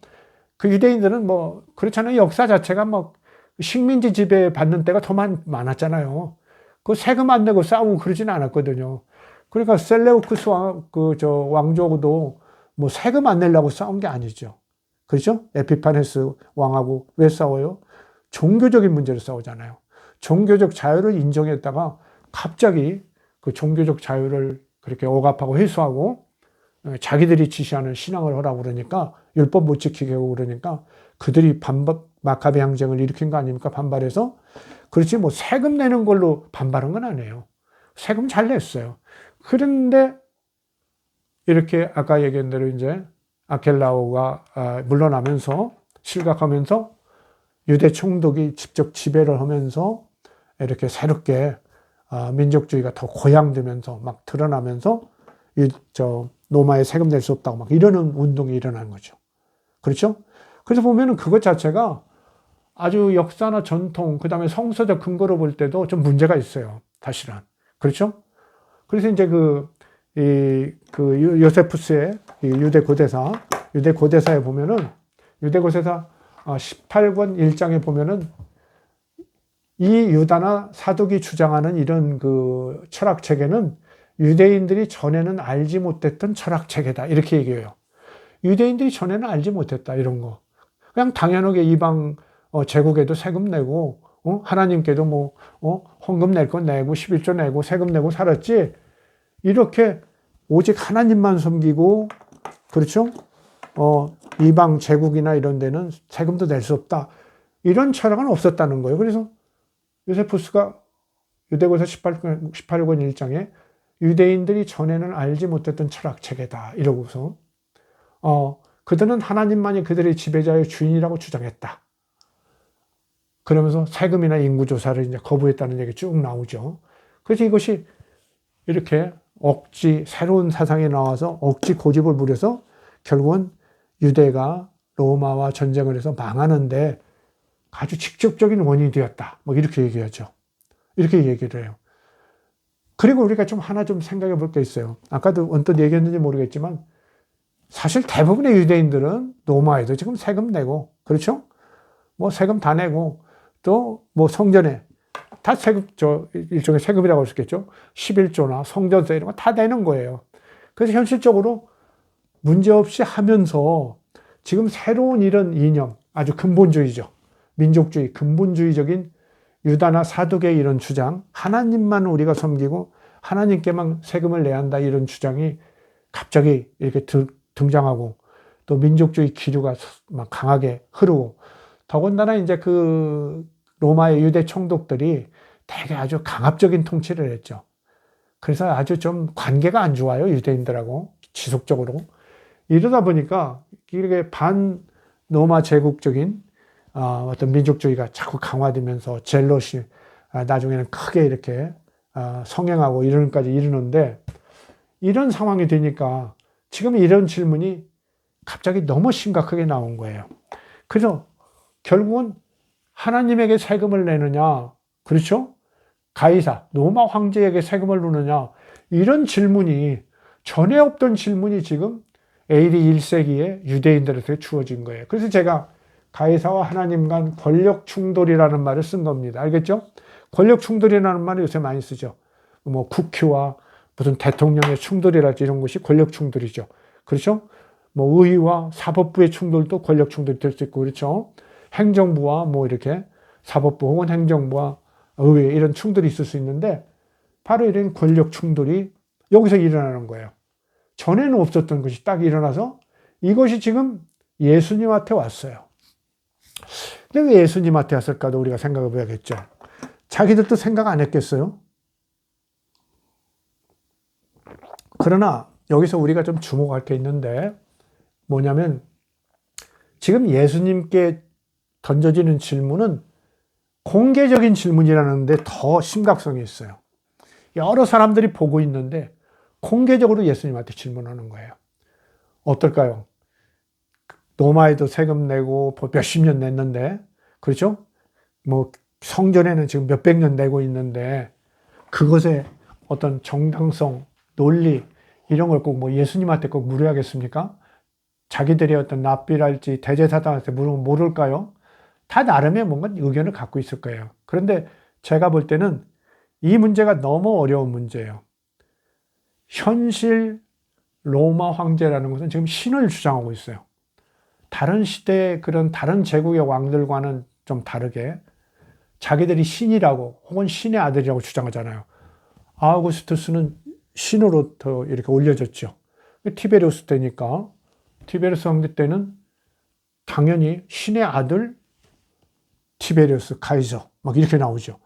그 유대인들은 뭐 그렇잖아요. 역사 자체가 뭐 식민지 지배 받는 때가 더 많았잖아요. 그 세금 안 내고 싸우고 그러지는 않았거든요. 그러니까 셀레우쿠스 왕조도 뭐 세금 안 내려고 싸운 게 아니죠. 그렇죠? 에피파네스 왕하고 왜 싸워요? 종교적인 문제로 싸우잖아요. 종교적 자유를 인정했다가 갑자기 그 종교적 자유를 그렇게 억압하고 회수하고 자기들이 지시하는 신앙을 하라고 그러니까 율법 못 지키게 하고 그러니까 그들이 마카베 항쟁을 일으킨 거 아닙니까? 반발해서. 그렇지 뭐 세금 내는 걸로 반발한 건 아니에요. 세금 잘 냈어요. 그런데 이렇게 아까 얘기한 대로 이제 아켈라오가 물러나면서 실각하면서 유대 총독이 직접 지배를 하면서 이렇게 새롭게 민족주의가 더 고양되면서 막 드러나면서 로마에 세금 낼 수 없다고 막 이러는 운동이 일어나는 거죠. 그렇죠? 그래서 보면은 그것 자체가 아주 역사나 전통, 그 다음에 성서적 근거로 볼 때도 좀 문제가 있어요. 사실은. 그렇죠? 그래서 이제 요세푸스의 유대 고대사에 보면은, 유대 고대사 18권 1장에 보면은 이 유다나 사독이 주장하는 이런 그 철학 체계는 유대인들이 전에는 알지 못했던 철학 체계다. 이렇게 얘기해요. 유대인들이 전에는 알지 못했다. 이런 거. 그냥 당연하게 이방 제국에도 세금 내고, 하나님께도 뭐, 헌금 낼 건 내고, 11조 내고, 세금 내고 살았지. 이렇게 오직 하나님만 섬기고, 그렇죠? 이방 제국이나 이런 데는 세금도 낼 수 없다. 이런 철학은 없었다는 거예요. 그래서 요세푸스가 유대고서 18권 1장에 유대인들이 전에는 알지 못했던 철학 체계다. 이러고서, 그들은 하나님만이 그들의 지배자의 주인이라고 주장했다. 그러면서 세금이나 인구조사를 이제 거부했다는 얘기 쭉 나오죠. 그래서 이것이 이렇게 새로운 사상이 나와서 억지 고집을 부려서 결국은 유대가 로마와 전쟁을 해서 망하는데 아주 직접적인 원인이 되었다. 뭐 이렇게 얘기하죠. 이렇게 얘기를 해요. 그리고 우리가 하나 생각해 볼 게 있어요. 아까도 언뜻 얘기했는지 모르겠지만 사실 대부분의 유대인들은 로마에도 지금 세금 내고, 그렇죠? 뭐 세금 다 내고, 또 뭐 성전에 다 세금, 일종의 세금이라고 할 수 있겠죠? 11조나 성전세 이런 거 다 내는 거예요. 그래서 현실적으로 문제없이 하면서 지금 새로운 이런 이념, 아주 근본주의죠. 민족주의, 근본주의적인 유다나 사독의 이런 주장, 하나님만 우리가 섬기고 하나님께만 세금을 내야 한다 이런 주장이 갑자기 이렇게 등장하고 또 민족주의 기류가 막 강하게 흐르고 더군다나 이제 그 로마의 유대 총독들이 되게 아주 강압적인 통치를 했죠. 그래서 아주 좀 관계가 안 좋아요. 유대인들하고 지속적으로. 이러다 보니까 이렇게 반로마 제국적인 어떤 민족주의가 자꾸 강화되면서 젤롯이 나중에는 크게 이렇게 성행하고 이런까지 이르는데 이런 상황이 되니까 지금 이런 질문이 갑자기 너무 심각하게 나온 거예요. 그래서 결국은 하나님에게 세금을 내느냐, 그렇죠? 가이사, 로마 황제에게 세금을 내느냐, 이런 질문이 전에 없던 질문이 지금 AD 1세기에 유대인들한테 주어진 거예요. 그래서 제가 가이사와 하나님 간 권력 충돌이라는 말을 쓴 겁니다. 알겠죠? 권력 충돌이라는 말을 요새 많이 쓰죠. 뭐 국회와 무슨 대통령의 충돌이랄지 이런 것이 권력 충돌이죠. 그렇죠? 뭐 의회와 사법부의 충돌도 권력 충돌이 될 수 있고, 그렇죠? 행정부와 뭐 이렇게 사법부 혹은 행정부와 의회 이런 충돌이 있을 수 있는데 바로 이런 권력 충돌이 여기서 일어나는 거예요. 전에는 없었던 것이 딱 일어나서 이것이 지금 예수님한테 왔어요. 근데 왜 예수님한테 왔을까도 우리가 생각해 봐야겠죠. 자기들도 생각 안 했겠어요? 그러나 여기서 우리가 좀 주목할 게 있는데 뭐냐면 지금 예수님께 던져지는 질문은 공개적인 질문이라는데 더 심각성이 있어요. 여러 사람들이 보고 있는데 공개적으로 예수님한테 질문하는 거예요. 어떨까요? 로마에도 세금 내고 몇십 년 냈는데, 그렇죠? 뭐 성전에는 지금 몇백 년 내고 있는데 그것에 어떤 정당성, 논리 이런 걸 꼭 뭐 예수님한테 꼭 물어야겠습니까? 자기들의 어떤 랍비랄지 대제사장한테 물으면 모를까요? 다 나름의 뭔가 의견을 갖고 있을 거예요. 그런데 제가 볼 때는 이 문제가 너무 어려운 문제예요. 현실 로마 황제라는 것은 지금 신을 주장하고 있어요. 다른 시대의 그런 다른 제국의 왕들과는 좀 다르게 자기들이 신이라고 혹은 신의 아들이라고 주장하잖아요. 아우구스투스는 신으로 더 이렇게 올려졌죠. 티베리우스 때니까 티베리우스 황제 때는 당연히 신의 아들 티베리우스 카이저 막 이렇게 나오죠.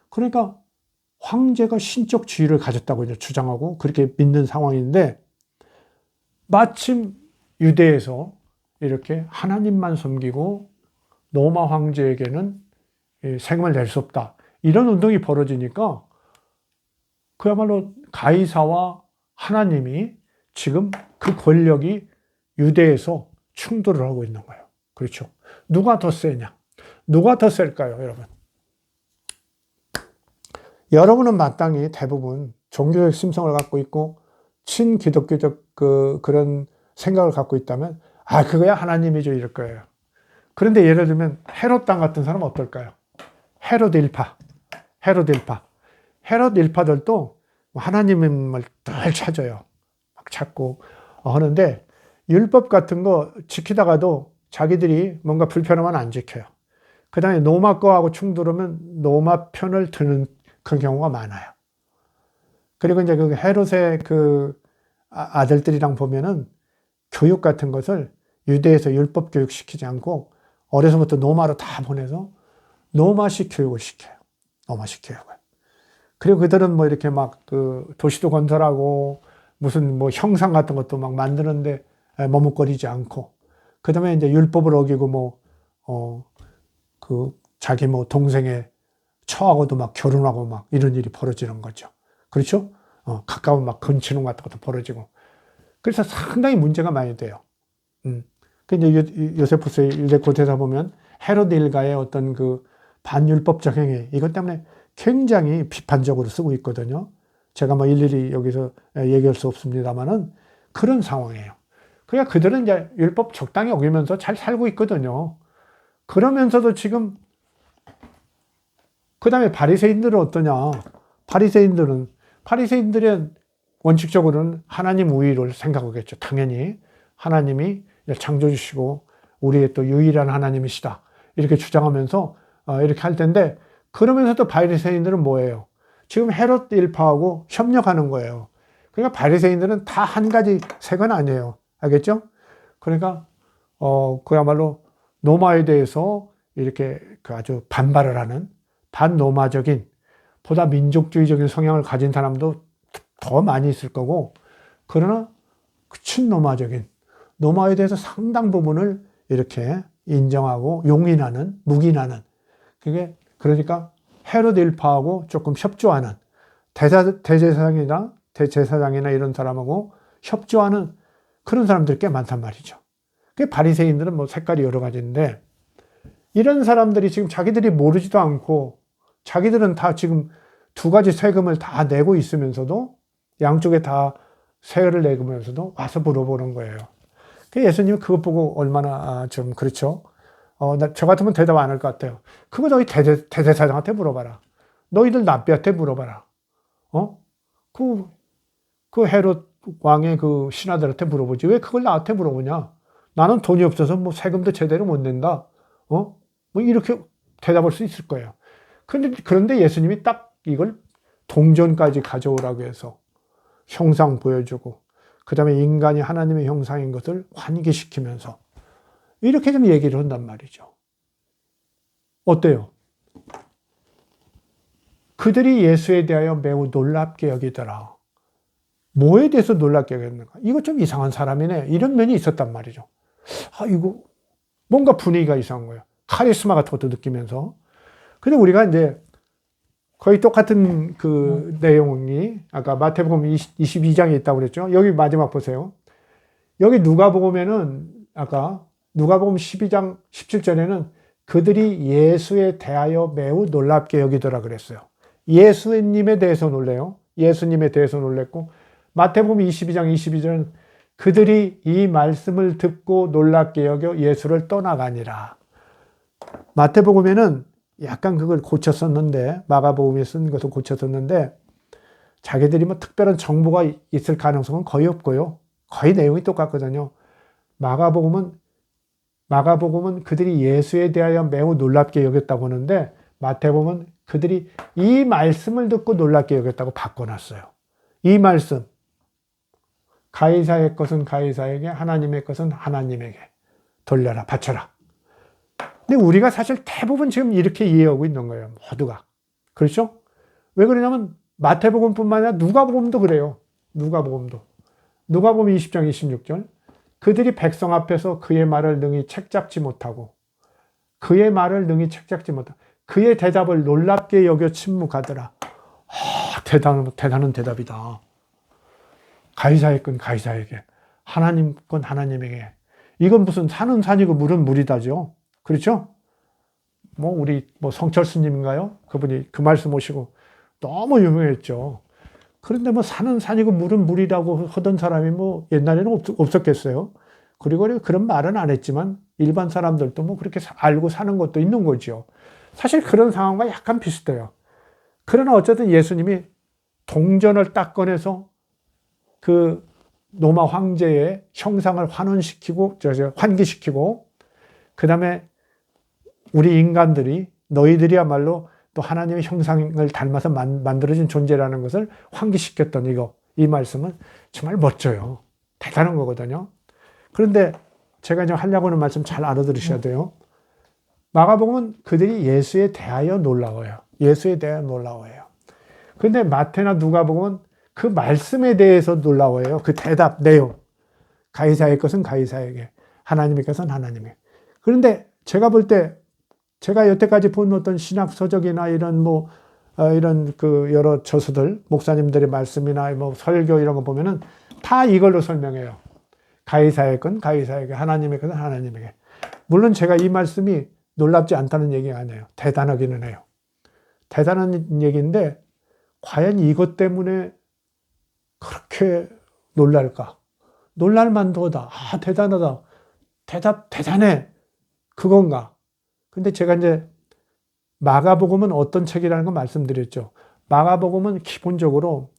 그러니까 황제가 신적 지위를 가졌다고 이제 주장하고 그렇게 믿는 상황인데 마침 유대에서 이렇게 하나님만 섬기고 로마 황제에게는 세금을 낼 수 없다. 이런 운동이 벌어지니까 그야말로 가이사와 하나님이 지금 그 권력이 유대에서 충돌을 하고 있는 거예요. 그렇죠. 누가 더 세냐? 누가 더 셀까요, 여러분? 여러분은 마땅히 대부분 종교적 심성을 갖고 있고 친기독교적 그런 생각을 갖고 있다면 그거야 하나님이죠 이럴 거예요. 그런데 예를 들면 헤롯 땅 같은 사람은 어떨까요? 헤롯 일파. 헤롯 일파들도 하나님을 늘 찾아요. 막 찾고 하는데 율법 같은 거 지키다가도 자기들이 뭔가 불편하면 안 지켜요. 그 다음에 로마 거하고 충돌하면 로마 편을 드는 그런 경우가 많아요. 그리고 이제 그 헤롯의 그 아들들이랑 보면은 교육 같은 것을 유대에서 율법 교육 시키지 않고 어려서부터 로마로 다 보내서 로마식 교육을 시켜요. 로마식 교육을. 그리고 그들은 뭐 이렇게 막 그 도시도 건설하고 무슨 뭐 형상 같은 것도 막 만드는데 머뭇거리지 않고 그 다음에 이제 율법을 어기고 뭐 자기 뭐 동생의 처하고도 막 결혼하고 막 이런 일이 벌어지는 거죠. 그렇죠? 가까운 막 건치는 같은 것도 벌어지고. 그래서 상당히 문제가 많이 돼요. 그 이제 요세푸스 일대고대사 보면 헤로드 일가의 어떤 그 반율법적 행위, 이것 때문에 굉장히 비판적으로 쓰고 있거든요. 제가 뭐 일일이 여기서 얘기할 수 없습니다만은 그런 상황이에요. 그러니까 그들은 이제 율법 적당히 어기면서 잘 살고 있거든요. 그러면서도 지금 그 다음에 바리새인들은 어떠냐? 바리새인들은 원칙적으로는 하나님 우위를 생각하겠죠. 당연히 하나님이 창조주시고 우리의 또 유일한 하나님이시다 이렇게 주장하면서 이렇게 할 텐데 그러면서도 바리새인들은 뭐예요? 지금 헤롯 일파하고 협력하는 거예요. 그러니까 바리새인들은 다 한 가지 색은 아니에요. 알겠죠? 그러니까 그야말로 로마에 대해서 이렇게 아주 반발을 하는 반로마적인 보다 민족주의적인 성향을 가진 사람도 더 많이 있을 거고 그러나 친로마적인 로마에 대해서 상당 부분을 이렇게 인정하고 용인하는 묵인하는 그게 그러니까 헤롯 일파하고 조금 협조하는 대제사장이나 이런 사람하고 협조하는 그런 사람들이 꽤 많단 말이죠. 그 바리새인들은 뭐 색깔이 여러 가지인데 이런 사람들이 지금 자기들이 모르지도 않고 자기들은 다 지금 두 가지 세금을 다 내고 있으면서도 양쪽에 다 세를 내면서도 와서 물어보는 거예요. 예수님이 그것 보고 얼마나 좀 그렇죠. 저 같으면 대답 안 할 것 같아요. 그거 너희 대제사장한테 물어봐라. 너희들 랍비한테 물어봐라. 그 헤롯 왕의 그 신하들한테 물어보지. 왜 그걸 나한테 물어보냐? 나는 돈이 없어서 뭐 세금도 제대로 못 낸다. 뭐 이렇게 대답할 수 있을 거예요. 그런데 예수님이 딱 이걸 동전까지 가져오라고 해서 형상 보여주고 그 다음에 인간이 하나님의 형상인 것을 환기시키면서 이렇게 좀 얘기를 한단 말이죠. 어때요? 그들이 예수에 대하여 매우 놀랍게 여기더라. 뭐에 대해서 놀랍게 여겼는가? 이거 좀 이상한 사람이네. 이런 면이 있었단 말이죠. 이거 뭔가 분위기가 이상한 거예요. 카리스마 같은 것도 느끼면서. 근데 우리가 이제 거의 똑같은 그 내용이 아까 마태복음 22장에 있다고 그랬죠. 여기 마지막 보세요. 여기 누가복음에는 아까 누가복음 12장 17절에는 그들이 예수에 대하여 매우 놀랍게 여기더라 그랬어요. 예수님에 대해서 놀래요. 예수님에 대해서 놀랬고 마태복음 22장 22절은 그들이 이 말씀을 듣고 놀랍게 여겨 예수를 떠나가니라. 마태복음에는 약간 그걸 고쳤었는데, 마가복음에 쓴 것을 고쳤었는데, 자기들이 뭐 특별한 정보가 있을 가능성은 거의 없고요. 거의 내용이 똑같거든요. 마가복음은 그들이 예수에 대하여 매우 놀랍게 여겼다고 하는데, 마태복음은 그들이 이 말씀을 듣고 놀랍게 여겼다고 바꿔놨어요. 이 말씀. 가이사의 것은 가이사에게, 하나님의 것은 하나님에게 돌려라, 바쳐라. 근데 우리가 사실 대부분 지금 이렇게 이해하고 있는 거예요. 모두가. 그렇죠? 왜 그러냐면 마태복음뿐만 아니라 누가복음도 그래요. 누가복음 20장 26절. 그들이 백성 앞에서 그의 말을 능히 책잡지 못하고 그의 대답을 놀랍게 여겨 침묵하더라. 대단한 대답이다. 가이사의 건 가이사에게, 하나님 건 하나님에게. 이건 무슨 산은 산이고 물은 물이다죠. 그렇죠? 우리 성철스님인가요? 그분이 그 말씀 오시고 너무 유명했죠. 그런데 산은 산이고 물은 물이라고 하던 사람이 옛날에는 없었겠어요. 그리고 그런 말은 안 했지만 일반 사람들도 그렇게 알고 사는 것도 있는 거죠. 사실 그런 상황과 약간 비슷해요. 그러나 어쨌든 예수님이 동전을 딱 꺼내서 그 로마 황제의 형상을 환기시키고, 그 다음에 우리 인간들이 너희들이야말로 또 하나님의 형상을 닮아서 만들어진 존재라는 것을 환기시켰던 이 말씀은 정말 멋져요. 대단한 거거든요. 그런데 제가 이제 하려고 하는 말씀 잘 알아들으셔야 돼요. 마가복음은 그들이 예수에 대하여 놀라워요. 그런데 마태나 누가복음은 그 말씀에 대해서 놀라워요. 그 대답, 내용. 가이사의 것은 가이사에게, 하나님의 것은 하나님에게. 그런데 제가 여태까지 본 어떤 신학 서적이나 이런 여러 저서들, 목사님들의 말씀이나 설교 이런 거 보면은 다 이걸로 설명해요. 가이사의 건 가이사에게, 하나님의 것은 하나님에게. 물론 제가 이 말씀이 놀랍지 않다는 얘기가 아니에요. 대단하기는 해요. 대단한 얘기인데, 과연 이것 때문에 그렇게 놀랄까? 놀랄만도다. 대단하다. 대단해. 그건가? 근데 제가 이제 마가복음은 어떤 책이라는 거 말씀드렸죠. 마가복음은 기본적으로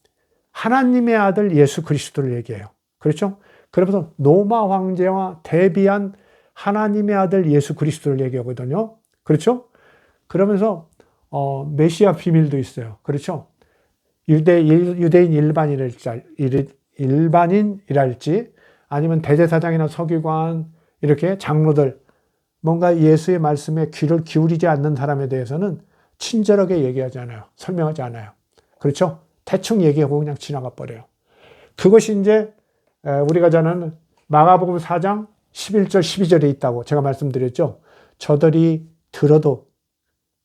하나님의 아들 예수 그리스도를 얘기해요. 그렇죠? 그러면서 로마 황제와 대비한 하나님의 아들 예수 그리스도를 얘기하거든요. 그렇죠? 그러면서 메시아 비밀도 있어요. 그렇죠? 유대인 일반인이랄지 아니면 대제사장이나 서기관 이렇게 장로들, 뭔가 예수의 말씀에 귀를 기울이지 않는 사람에 대해서는 친절하게 얘기하지 않아요. 설명하지 않아요. 그렇죠? 대충 얘기하고 그냥 지나가 버려요. 그것이 이제 우리가 저는 마가복음 4장 11절 12절에 있다고 제가 말씀드렸죠. 저들이 들어도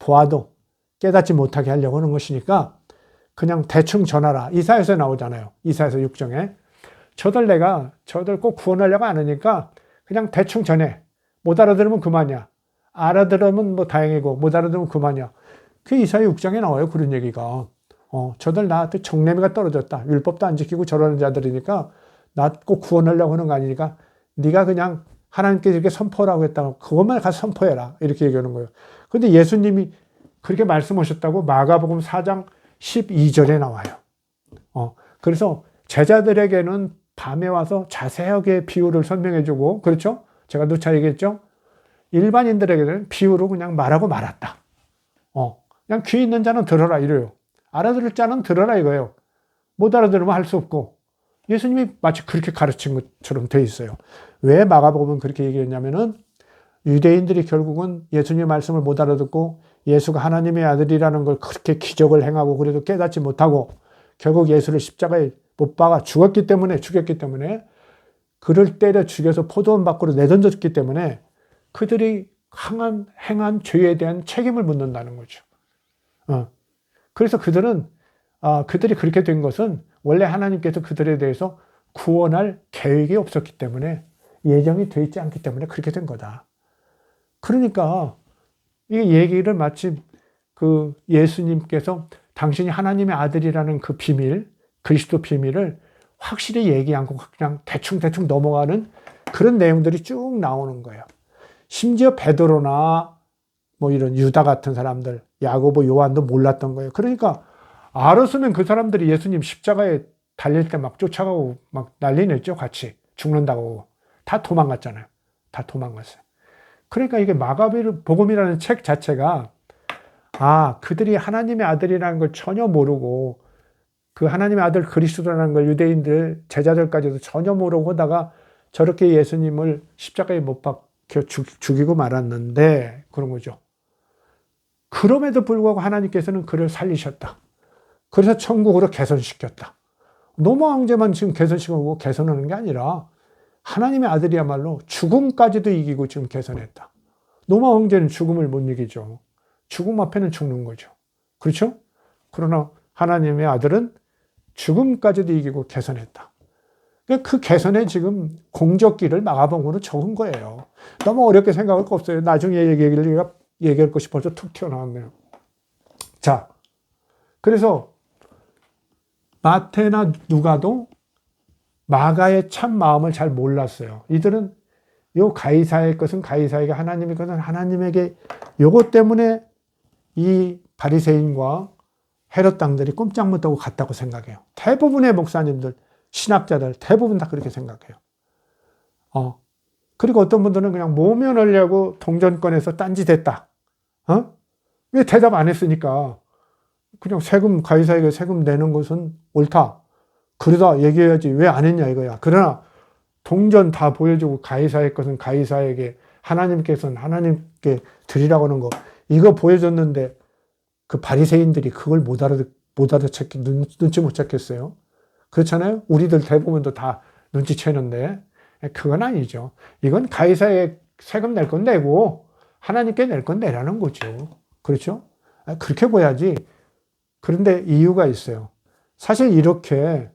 보아도 깨닫지 못하게 하려고 하는 것이니까 그냥 대충 전하라. 이사야서에 나오잖아요. 이사야서 6장에. 저들 꼭 구원하려고 안 하니까 그냥 대충 전해. 못 알아들으면 그만이야. 알아들으면 다행이고 못 알아들으면 그만이야. 그 이사야 6장에 나와요. 그런 얘기가. 저들 나한테 정내미가 떨어졌다. 율법도 안 지키고 저러는 자들이니까 나 꼭 구원하려고 하는 거 아니니까 네가 그냥 하나님께 이렇게 선포라고 했다고 그것만 가서 선포해라. 이렇게 얘기하는 거예요. 근데 예수님이 그렇게 말씀하셨다고 마가복음 4장 12절에 나와요. 그래서 제자들에게는 밤에 와서 자세하게 비유를 설명해주고, 그렇죠? 제가 누차 얘기했죠? 일반인들에게는 비유로 그냥 말하고 말았다. 그냥 귀 있는 자는 들어라 이래요. 알아들을 자는 들어라 이거예요. 못 알아들으면 할 수 없고. 예수님이 마치 그렇게 가르친 것처럼 돼 있어요. 왜 마가복음은 그렇게 얘기했냐면은 유대인들이 결국은 예수님의 말씀을 못 알아듣고 예수가 하나님의 아들이라는 걸 그렇게 기적을 행하고 그래도 깨닫지 못하고 결국 예수를 십자가에 못 박아 죽였기 때문에 그를 때려 죽여서 포도원 밖으로 내던졌기 때문에 그들이 행한 죄에 대한 책임을 묻는다는 거죠. 그래서 그들이 그렇게 된 것은 원래 하나님께서 그들에 대해서 구원할 계획이 없었기 때문에 예정이 되어 있지 않기 때문에 그렇게 된 거다. 그러니까 이 얘기를 마치 예수님께서 당신이 하나님의 아들이라는 그 비밀, 그리스도 비밀을 확실히 얘기 않고 그냥 대충 넘어가는 그런 내용들이 쭉 나오는 거예요. 심지어 베드로나 뭐 이런 유다 같은 사람들, 야고보, 요한도 몰랐던 거예요. 그러니까 알았으면 그 사람들이 예수님 십자가에 달릴 때 막 쫓아가고 막 난리 냈죠. 같이 죽는다고. 다 도망갔잖아요. 다 도망갔어요. 그러니까 이게 마가복음이라는 책 자체가 그들이 하나님의 아들이라는 걸 전혀 모르고 그 하나님의 아들 그리스도라는 걸 유대인들 제자들까지도 전혀 모르고 하다가 저렇게 예수님을 십자가에 못 박혀 죽이고 말았는데 그런 거죠. 그럼에도 불구하고 하나님께서는 그를 살리셨다. 그래서 천국으로 개선시켰다. 노마 황제만 지금 개선시키고 개선하는 게 아니라 하나님의 아들이야말로 죽음까지도 이기고 지금 개선했다. 노마 황제는 죽음을 못 이기죠. 죽음 앞에는 죽는 거죠. 그렇죠? 그러나 하나님의 아들은 죽음까지도 이기고 개선했다. 그 개선에 지금 공적기를 마가복음으로 적은 거예요. 너무 어렵게 생각할 거 없어요. 나중에 얘기할 것이 벌써 툭 튀어나왔네요. 자, 그래서 마태나 누가도 마가의 참 마음을 잘 몰랐어요. 이들은 요 가이사의 것은 가이사에게, 하나님의 것은 하나님에게, 요것 때문에 이 바리새인과 헤롯 당들이 꼼짝 못하고 갔다고 생각해요. 대부분의 목사님들, 신학자들 대부분 다 그렇게 생각해요. 그리고 어떤 분들은 그냥 모면하려고 동전권에서 딴짓했다. 왜 대답 안 했으니까 그냥 가이사에게 세금 내는 것은 옳다. 그러다 얘기해야지 왜 안 했냐 이거야. 그러나 동전 다 보여주고 가이사의 것은 가이사에게, 하나님께서는 하나님께 드리라고 하는 거, 이거 보여줬는데 그 바리새인들이 그걸 눈치 못 챘겠어요? 그렇잖아요? 우리들 대부분도 다 눈치채는데 그건 아니죠. 이건 가이사에 세금 낼 건 내고 하나님께 낼 건 내라는 거죠. 그렇죠? 그렇게 보야지. 그런데 이유가 있어요. 사실 이렇게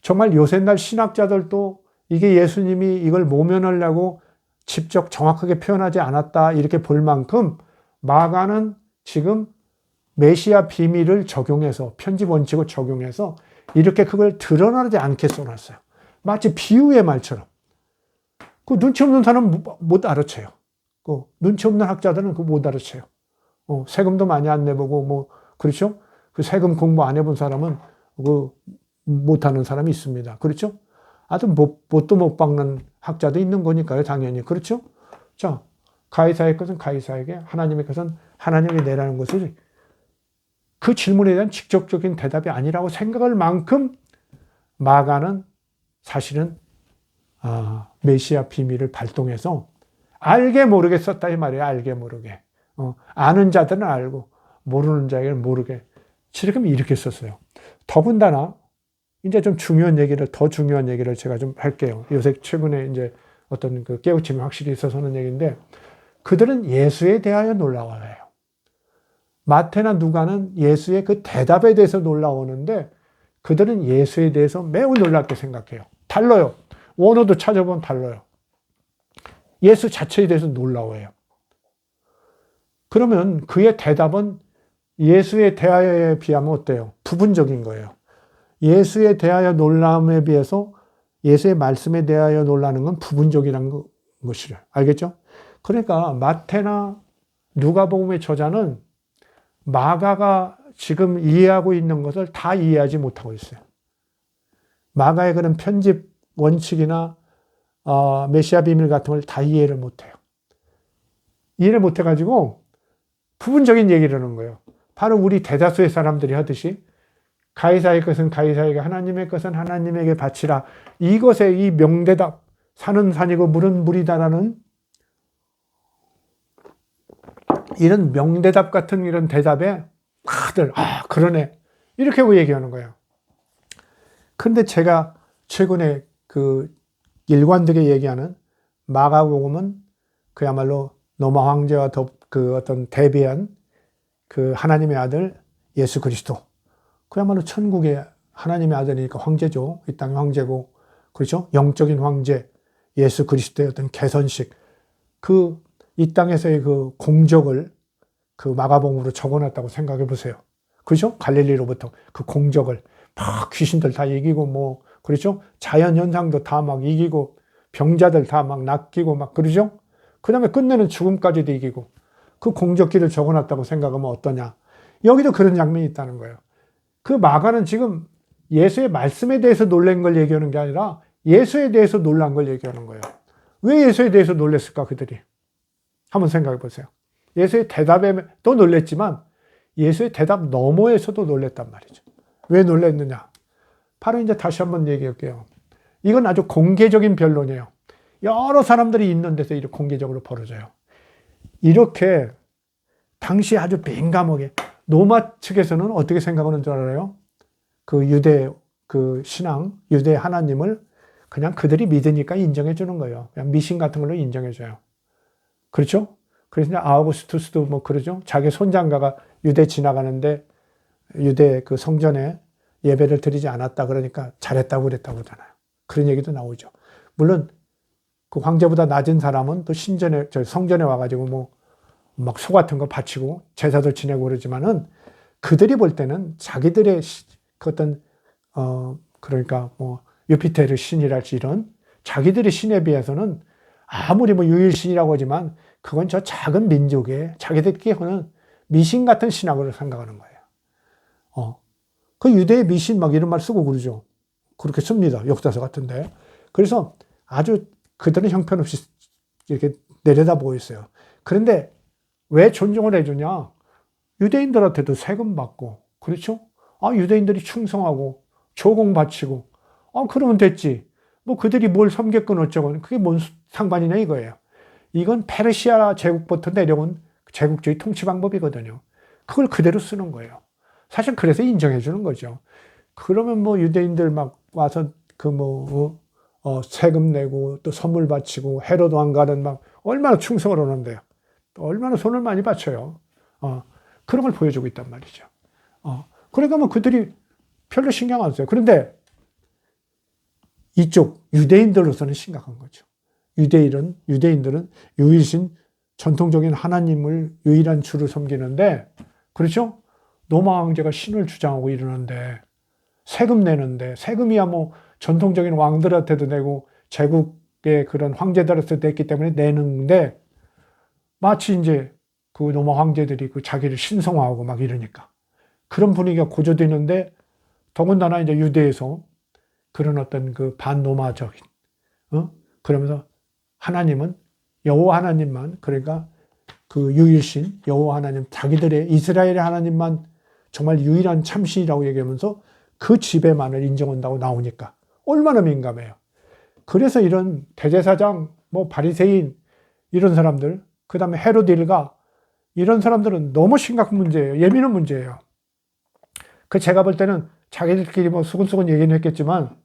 정말 요새날 신학자들도 이게 예수님이 이걸 모면하려고 직접 정확하게 표현하지 않았다 이렇게 볼 만큼 마가는 지금 메시아 비밀을 적용해서, 편집 원칙을 적용해서 이렇게 그걸 드러나지 않게 써놨어요. 마치 비유의 말처럼. 그 눈치 없는 사람은 못 알아채요. 그 눈치 없는 학자들은 그거 못 알아채요. 세금도 많이 안 내보고 그렇죠? 그 세금 공부 안 해본 사람은 못하는 사람이 있습니다. 그렇죠? 아주 못도 못 박는 학자도 있는 거니까요, 당연히. 그렇죠? 자, 가이사의 것은 가이사에게, 하나님의 것은 하나님에게 내라는 것을, 그 질문에 대한 직접적인 대답이 아니라고 생각할 만큼 마가는 사실은 메시아 비밀을 발동해서 알게 모르게 썼다 이 말이에요. 알게 모르게. 아는 자들은 알고 모르는 자에게는 모르게. 지금 이렇게 썼어요. 더군다나 이제 더 중요한 얘기를 제가 좀 할게요. 요새 최근에 이제 어떤 그 깨우침이 확실히 있어서 하는 얘기인데, 그들은 예수에 대하여 놀라워해요. 마태나 누가는 예수의 그 대답에 대해서 놀라우는데 그들은 예수에 대해서 매우 놀랍게 생각해요. 달라요. 원어도 찾아보면 달라요. 예수 자체에 대해서 놀라워해요. 그러면 그의 대답은 예수에 대하여에 비하면 어때요? 부분적인 거예요. 예수에 대하여 놀라움에 비해서 예수의 말씀에 대하여 놀라는 건 부분적이라는 것이래요. 알겠죠? 그러니까 마태나 누가복음의 저자는 마가가 지금 이해하고 있는 것을 다 이해하지 못하고 있어요. 마가의 그런 편집 원칙이나 메시아 비밀 같은 걸 다 이해를 못해요. 이해를 못해가지고 부분적인 얘기를 하는 거예요. 바로 우리 대다수의 사람들이 하듯이 가이사의 것은 가이사에게, 하나님의 것은 하나님에게 바치라. 이것에 이 명대답, 산은 산이고 물은 물이다라는 이런 명대답 같은 이런 대답에 다들 그러네 이렇게 얘기하는 거예요. 그런데 제가 최근에 그 일관되게 얘기하는 마가복음은 그야말로 로마 황제와 그 어떤 대비한 그 하나님의 아들 예수 그리스도, 그야말로 천국의 하나님의 아들이니까 황제죠. 이 땅의 황제고, 그렇죠? 영적인 황제 예수 그리스도의 어떤 개선식, 이 땅에서의 그 공적을 그 마가복음으로 적어놨다고 생각해 보세요. 그렇죠? 갈릴리로부터 그 공적을 막 귀신들 다 이기고 뭐 그렇죠? 자연 현상도 다 막 이기고 병자들 다 막 낚이고 막 그러죠? 그다음에 끝내는 죽음까지도 이기고 그 공적기를 적어놨다고 생각하면 어떠냐? 여기도 그런 장면이 있다는 거예요. 그 마가는 지금 예수의 말씀에 대해서 놀란 걸 얘기하는 게 아니라 예수에 대해서 놀란 걸 얘기하는 거예요. 왜 예수에 대해서 놀랬을까 그들이? 한번 생각해 보세요. 예수의 대답에 또 놀랬지만 예수의 대답 너머에서도 놀랬단 말이죠. 왜 놀랬느냐? 바로 이제 다시 한번 얘기할게요. 이건 아주 공개적인 변론이에요. 여러 사람들이 있는 데서 이렇게 공개적으로 벌어져요. 이렇게 당시 아주 민감하게 로마 측에서는 어떻게 생각하는 줄 알아요? 그 유대 그 신앙, 유대 하나님을 그냥 그들이 믿으니까 인정해 주는 거예요. 그냥 미신 같은 걸로 인정해 줘요. 그렇죠? 그래서 이제 아우구스투스도 뭐 그러죠. 자기 손장가가 유대 지나가는데 유대 그 성전에 예배를 드리지 않았다 그러니까 잘했다고 그랬다고 하잖아요. 그런 얘기도 나오죠. 물론 그 황제보다 낮은 사람은 또 신전에 성전에 와가지고 뭐 막 소 같은 거 바치고 제사도 지내고 그러지만은 그들이 볼 때는 자기들의 그 어떤 그러니까 뭐 유피테르 신이랄지 이런 자기들의 신에 비해서는 아무리 뭐 유일신이라고 하지만 그건 저 작은 민족의 자기들끼리 하는 미신 같은 신학으로 생각하는 거예요. 그 유대의 미신 막 이런 말 쓰고 그러죠. 그렇게 씁니다. 역사서 같은데. 그래서 아주 그들은 형편없이 이렇게 내려다보고 있어요. 그런데 왜 존중을 해주냐? 유대인들한테도 세금 받고, 그렇죠? 유대인들이 충성하고, 조공 바치고, 그러면 됐지. 뭐 그들이 뭘 섬겼건 어쩌건, 그게 뭔 상관이냐 이거예요. 이건 페르시아 제국부터 내려온 제국주의 통치 방법이거든요. 그걸 그대로 쓰는 거예요. 사실 그래서 인정해 주는 거죠. 그러면 뭐 유대인들 막 와서 세금 내고 또 선물 바치고 헤로도 안 가는 막 얼마나 충성을 하는데요. 얼마나 손을 많이 바쳐요. 그런 걸 보여주고 있단 말이죠. 그러니까 뭐 그들이 별로 신경 안 써요. 그런데 이쪽 유대인들로서는 심각한 거죠. 유대인들은 유일신 전통적인 하나님을 유일한 주를 섬기는데, 그렇죠? 로마 황제가 신을 주장하고 이러는데, 세금 내는데, 세금이야 뭐 전통적인 왕들한테도 내고, 제국의 그런 황제들한테 냈기 때문에 내는데, 마치 이제 그 로마 황제들이 그 자기를 신성화하고 막 이러니까. 그런 분위기가 고조되는데, 더군다나 이제 유대에서 그런 어떤 그 반로마적인, 그러면서 하나님은 여호와 하나님만, 그러니까 그 유일신 여호와 하나님, 자기들의 이스라엘의 하나님만 정말 유일한 참신이라고 얘기하면서 그 지배만을 인정한다고 나오니까 얼마나 민감해요. 그래서 이런 대제사장, 뭐 바리새인 이런 사람들, 그 다음에 헤로드 일가 이런 사람들은 너무 심각한 문제예요. 예민한 문제예요. 그 제가 볼 때는 자기들끼리 뭐 수근수근 얘기는 했겠지만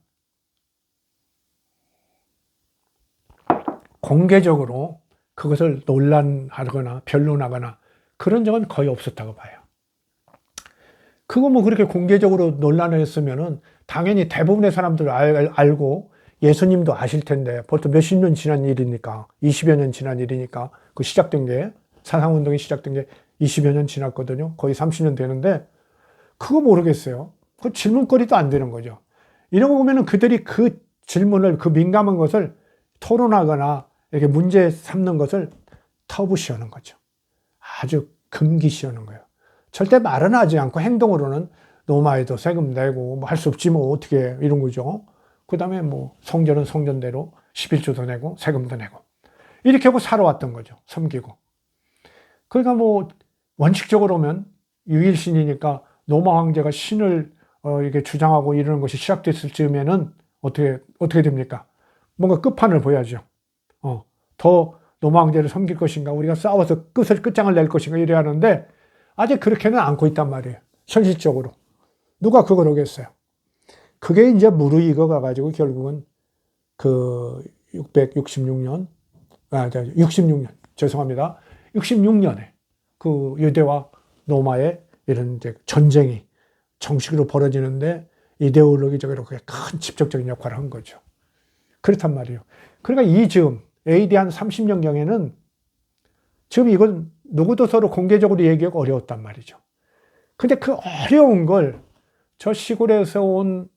공개적으로 그것을 논란하거나 변론하거나 그런 적은 거의 없었다고 봐요. 그거 뭐 그렇게 공개적으로 논란을 했으면은 당연히 대부분의 사람들 알고 예수님도 아실 텐데 벌써 몇십 년 지난 일이니까 20여 년 지난 일이니까 그 시작된 게 사상운동이 시작된 게 20여 년 지났거든요. 거의 30년 되는데 그거 모르겠어요. 그 질문거리도 안 되는 거죠. 이런 거 보면은 그들이 그 질문을 그 민감한 것을 토론하거나 이렇게 문제 삼는 것을 터부시하는 거죠. 아주 금기시하는 거예요. 절대 말은 하지 않고 행동으로는 로마에도 세금 내고 뭐 할 수 없지 뭐 어떻게 이런 거죠. 그 다음에 뭐 성전은 성전대로 11조도 내고 세금도 내고 이렇게 하고 살아왔던 거죠. 섬기고. 그러니까 뭐 원칙적으로 보면 유일신이니까 로마 황제가 신을 이렇게 주장하고 이러는 것이 시작됐을 즈음에는 어떻게 됩니까? 뭔가 끝판을 보야죠. 더 로마 황제를 섬길 것인가, 우리가 싸워서 끝장을 낼 것인가 이래야 하는데 아직 그렇게는 않고 있단 말이에요. 현실적으로. 누가 그걸 하겠어요? 그게 이제 무르익어 가지고 결국은 그 666년, 66년, 죄송합니다. 66년에 그 유대와 로마의 이런 이제 전쟁이 정식으로 벌어지는데 이데올로기적으로 그게 큰 직접적인 역할을 한 거죠. 그렇단 말이에요. 그러니까 이 즈음, AD 한 30년경에는 지금 이건 누구도 서로 공개적으로 얘기하기 어려웠단 말이죠. 근데 그 어려운 걸 저 시골에서 온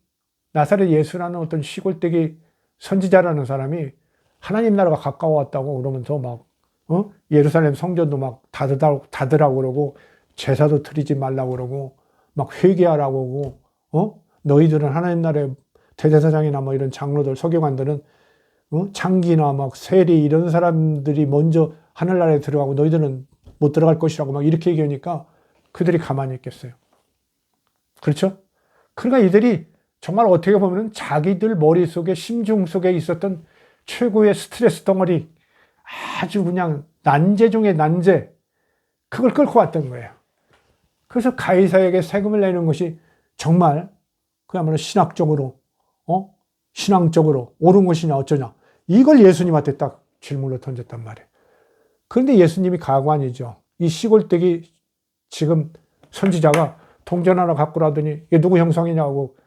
나사렛 예수라는 어떤 시골댁이 선지자라는 사람이 하나님 나라가 가까워왔다고 그러면서 막 예루살렘 성전도 막 닫으라고 그러고 제사도 드리지 말라고 그러고 막 회개하라고 그러고 너희들은 하나님 나라의 대제사장이나 뭐 이런 장로들 서기관들은 장기나 막 세리 이런 사람들이 먼저 하늘나라에 들어가고 너희들은 못 들어갈 것이라고 막 이렇게 얘기하니까 그들이 가만히 있겠어요. 그렇죠? 그러니까 이들이 정말 어떻게 보면 자기들 머릿속에 심중 속에 있었던 최고의 스트레스 덩어리, 아주 그냥 난제 중에 난제, 그걸 끌고 왔던 거예요. 그래서 가이사에게 세금을 내는 것이 정말 그야말로 신학적으로 신앙적으로 옳은 것이냐 어쩌냐, 이걸 예수님한테 딱 질문을 던졌단 말이에요. 그런데 예수님이 가관이죠. 이 시골댁이 지금 선지자가 동전 하나 갖고 라더니 이게 누구 형상이냐고,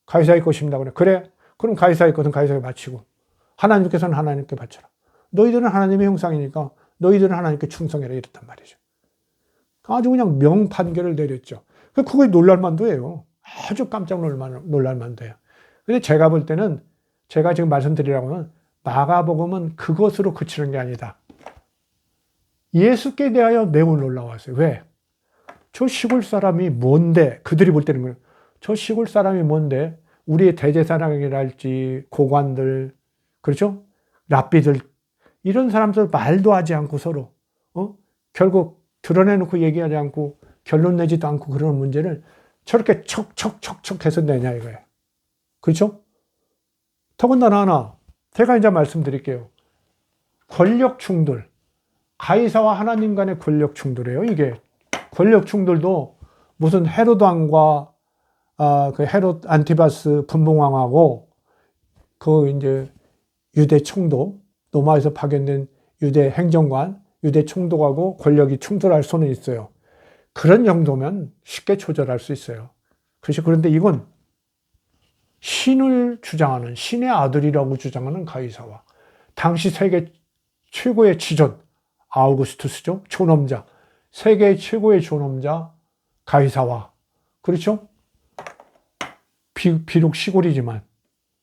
가이사의 것입니다. 그래. 그럼 가이사의 것은 가이사에게 바치고 하나님께서는 하나님께 바쳐라. 너희들은 하나님의 형상이니까 너희들은 하나님께 충성해라, 이랬단 말이죠. 아주 그냥 명판결을 내렸죠. 그게 놀랄만도예요. 아주 깜짝 놀랄만도예요. 근데 제가 볼 때는, 제가 지금 말씀드리라고는 마가복음은 그것으로 그치는 게 아니다. 예수께 대하여 매우 놀라웠어요. 왜? 저 시골 사람이 뭔데, 그들이 볼 때는 저 시골 사람이 뭔데 우리의 대제사장이랄지 고관들, 그렇죠? 랍비들, 이런 사람들 말도 하지 않고 서로 결국 드러내놓고 얘기하지 않고 결론 내지도 않고 그런 문제를 저렇게 척척척척 해서 내냐 이거예요. 그렇죠? 더군다나 하나, 제가 이제 말씀드릴게요. 권력 충돌, 가이사와 하나님 간의 권력 충돌이에요. 이게 권력 충돌도 무슨 헤롯 왕과 그 헤롯 안티바스 분봉왕하고 그 이제 유대 총독, 로마에서 파견된 유대 행정관, 유대 총독하고 권력이 충돌할 수는 있어요. 그런 정도면 쉽게 조절할 수 있어요. 그런데 이건 신을 주장하는, 신의 아들이라고 주장하는 가이사와 당시 세계 최고의 지존 아우구스투스죠, 존엄자, 세계 최고의 존엄자 가이사와, 그렇죠? 비록 시골이지만,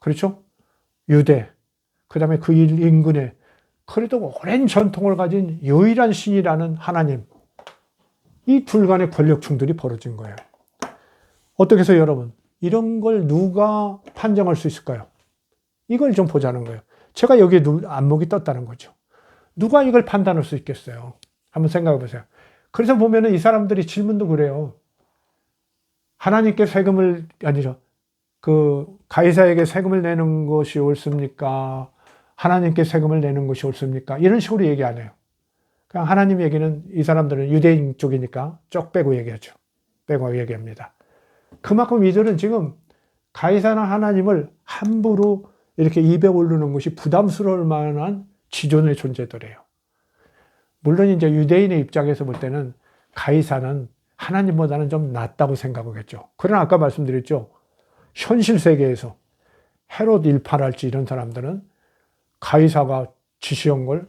그렇죠? 유대, 그 다음에 그 인근에 그래도 오랜 전통을 가진 유일한 신이라는 하나님, 이 둘 간의 권력 충돌이 벌어진 거예요. 어떻게 해서 여러분, 이런 걸 누가 판정할 수 있을까요? 이걸 좀 보자는 거예요. 제가 여기에 안목이 떴다는 거죠. 누가 이걸 판단할 수 있겠어요? 한번 생각해 보세요. 그래서 보면은 이 사람들이 질문도 그래요. 하나님께 세금을, 아니죠, 가이사에게 세금을 내는 것이 옳습니까? 하나님께 세금을 내는 것이 옳습니까? 이런 식으로 얘기 안 해요. 그냥 하나님 얘기는, 이 사람들은 유대인 쪽이니까 쪽 빼고 얘기하죠. 빼고 얘기합니다. 그만큼 이들은 지금 가이사나 하나님을 함부로 이렇게 입에 오르는 것이 부담스러울 만한 지존의 존재들이에요. 물론 이제 유대인의 입장에서 볼 때는 가이사는 하나님보다는 좀 낫다고 생각하겠죠. 그러나 아까 말씀드렸죠. 현실 세계에서 헤롯 일파랄지 이런 사람들은 가이사가 지시한 걸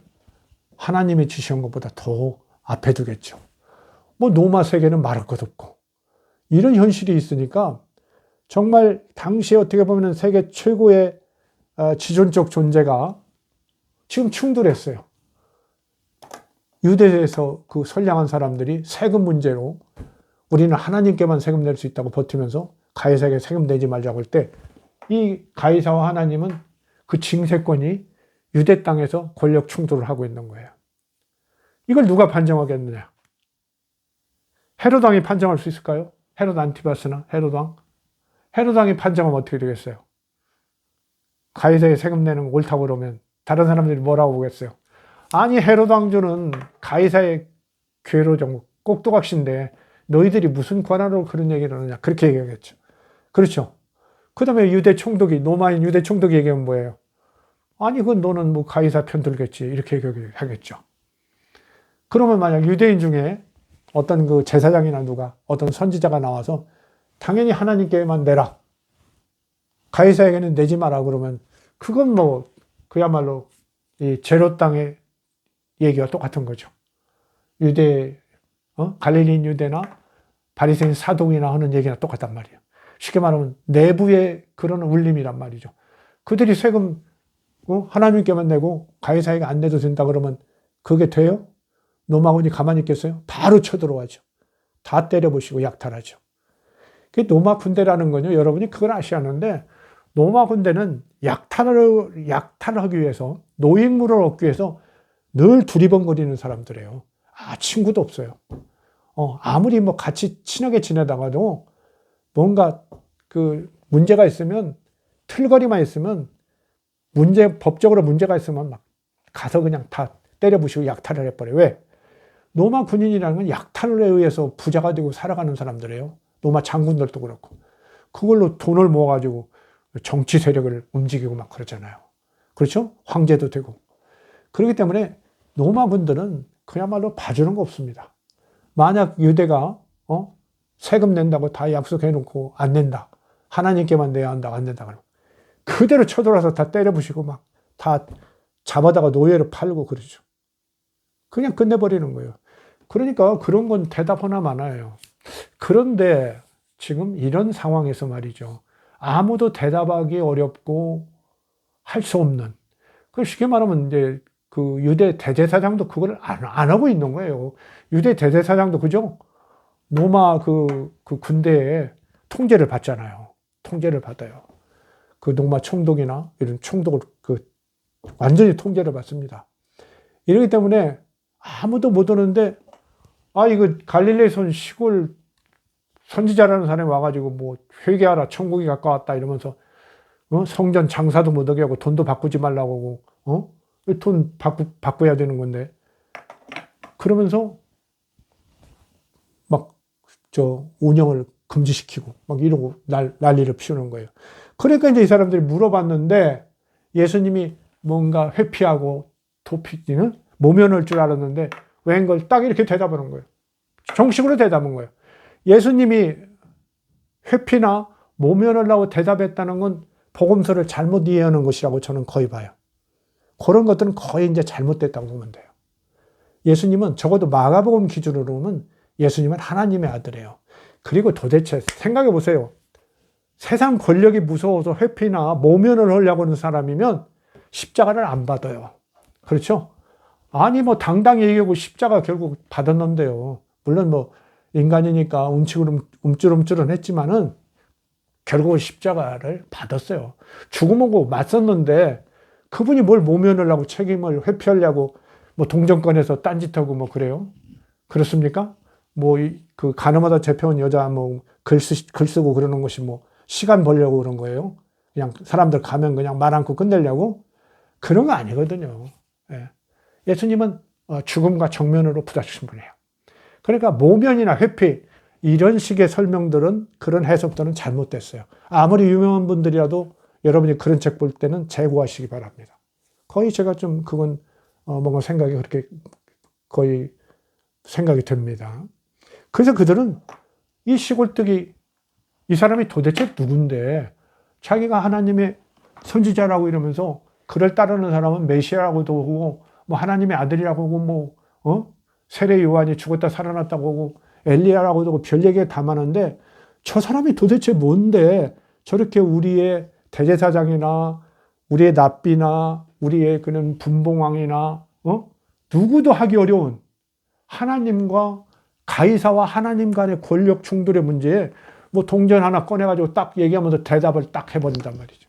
하나님이 지시한 것보다 더 앞에 두겠죠. 뭐 로마 세계는 말할 것 없고, 이런 현실이 있으니까 정말 당시에 어떻게 보면 세계 최고의 지존적 존재가 지금 충돌했어요. 유대에서 그 선량한 사람들이 세금 문제로 우리는 하나님께만 세금 낼 수 있다고 버티면서 가이사에게 세금 내지 말자고 할 때, 이 가이사와 하나님은 그 징세권이 유대 땅에서 권력 충돌을 하고 있는 거예요. 이걸 누가 판정하겠느냐? 헤롯 왕이 판정할 수 있을까요? 헤롯 안티바스나 헤롯 왕? 헤롯 왕이 판정하면 어떻게 되겠어요? 가이사에 세금 내는 거 옳다고 그러면 다른 사람들이 뭐라고 보겠어요? 아니, 헤롯 왕조는 가이사의 괴로 좀 꼭두각시인데 너희들이 무슨 권한으로 그런 얘기를 하느냐, 그렇게 얘기하겠죠. 그렇죠? 그 다음에 유대 총독이, 로마인 유대 총독이 얘기하면 뭐예요? 아니, 그건 너는 뭐 가이사 편 들겠지, 이렇게 얘기하겠죠. 그러면 만약 유대인 중에 어떤 그 제사장이나 누가, 어떤 선지자가 나와서 당연히 하나님께만 내라, 가이사에게는 내지 마라 그러면, 그건 뭐 그야말로 이 제로 땅의 얘기와 똑같은 거죠. 유대, 갈릴리인 유대나 바리새인 사독이나 하는 얘기나 똑같단 말이에요. 쉽게 말하면 내부의 그런 울림이란 말이죠. 그들이 세금 하나님께만 내고 가해사에게 안 내도 된다 그러면 그게 돼요? 노마군이 가만히 있겠어요? 바로 쳐들어와죠. 다 때려부시고 약탈하죠. 그 노마 군대라는 건요, 여러분이 그걸 아셔야 하는데, 노마 군대는 약탈하기 위해서, 노획물을 얻기 위해서 늘 두리번거리는 사람들이에요. 친구도 없어요. 아무리 뭐 같이 친하게 지내다가도 뭔가 그 문제가 있으면, 틀거리만 있으면, 법적으로 문제가 있으면 막 가서 그냥 다 때려부시고 약탈을 해버려요. 왜? 노마 군인이라는 건 약탈에 의해서 부자가 되고 살아가는 사람들이에요. 노마 장군들도 그렇고. 그걸로 돈을 모아가지고 정치 세력을 움직이고 막 그러잖아요. 그렇죠? 황제도 되고. 그렇기 때문에 노마군들은 그야말로 봐주는 거 없습니다. 만약 유대가 세금 낸다고 다 약속해놓고 안 낸다. 하나님께만 내야 한다. 안 된다. 그러면 그대로 쳐들어와서 다 때려부시고 막 다 잡아다가 노예로 팔고 그러죠. 그냥 끝내버리는 거예요. 그러니까 그런 건 대답 하나 많아요. 그런데 지금 이런 상황에서 말이죠. 아무도 대답하기 어렵고 할 수 없는. 쉽게 말하면 이제 그 유대 대제사장도 그걸 안 하고 있는 거예요. 유대 대제사장도 그죠? 로마 그 군대에 통제를 받잖아요. 통제를 받아요. 그 로마 총독이나 이런 총독을 완전히 통제를 받습니다. 이러기 때문에 아무도 못 오는데, 이거 갈릴리에서 온 시골 선지자라는 사람이 와가지고 뭐 회개하라, 천국이 가까웠다 이러면서 성전 장사도 못하게 하고 돈도 바꾸지 말라고 하고 돈 바꿔야 되는 건데 그러면서 막 운영을 금지시키고 막 이러고 난리를 피우는 거예요. 그러니까 이제 이 사람들이 물어봤는데 예수님이 뭔가 회피하고 도피는 모면할 줄 알았는데 웬걸 딱 이렇게 대답하는 거예요. 정식으로 대답한 거예요. 예수님이 회피나 모면하려고 대답했다는 건 복음서를 잘못 이해하는 것이라고 저는 거의 봐요. 그런 것들은 거의 이제 잘못됐다고 보면 돼요. 예수님은 적어도 마가복음 기준으로는 예수님은 하나님의 아들이에요. 그리고 도대체 생각해 보세요. 세상 권력이 무서워서 회피나 모면을 하려고 하는 사람이면 십자가를 안 받아요. 그렇죠? 아니 뭐 당당히 얘기하고 십자가 결국 받았는데요. 물론 뭐 인간이니까 움찔움찔은 했지만은 결국은 십자가를 받았어요. 죽음하고 맞섰는데 그분이 뭘 모면을 하고 책임을 회피하려고 뭐 동정권에서 딴짓하고 뭐 그래요? 그렇습니까? 뭐 그 가늠하다 잡혀온 여자 뭐 글 쓰고 그러는 것이 뭐 시간 벌려고 그런 거예요? 그냥 사람들 가면 그냥 말 않고 끝내려고? 그런 거 아니거든요. 예수님은 죽음과 정면으로 부딪히신 분이에요. 그러니까 모면이나 회피 이런 식의 설명들은 그런 해석들은 잘못됐어요. 아무리 유명한 분들이라도 여러분이 그런 책 볼 때는 재고하시기 바랍니다. 거의 제가 좀 그건 뭔가 생각이 그렇게 거의 생각이 듭니다. 그래서 그들은 이 시골뜨기 이 사람이 도대체 누군데 자기가 하나님의 선지자라고 이러면서 그를 따르는 사람은 메시아라고도 하고 뭐 하나님의 아들이라고 하고 뭐 세례 요한이 죽었다 살아났다고 하고 엘리야라고도 하고 별 얘기가 다 많은데 저 사람이 도대체 뭔데 저렇게 우리의 대제사장이나 우리의 납비나 우리의 그는 분봉왕이나 누구도 하기 어려운 하나님과 가이사와 하나님 간의 권력 충돌의 문제에 뭐 동전 하나 꺼내가지고 딱 얘기하면서 대답을 딱 해버린단 말이죠.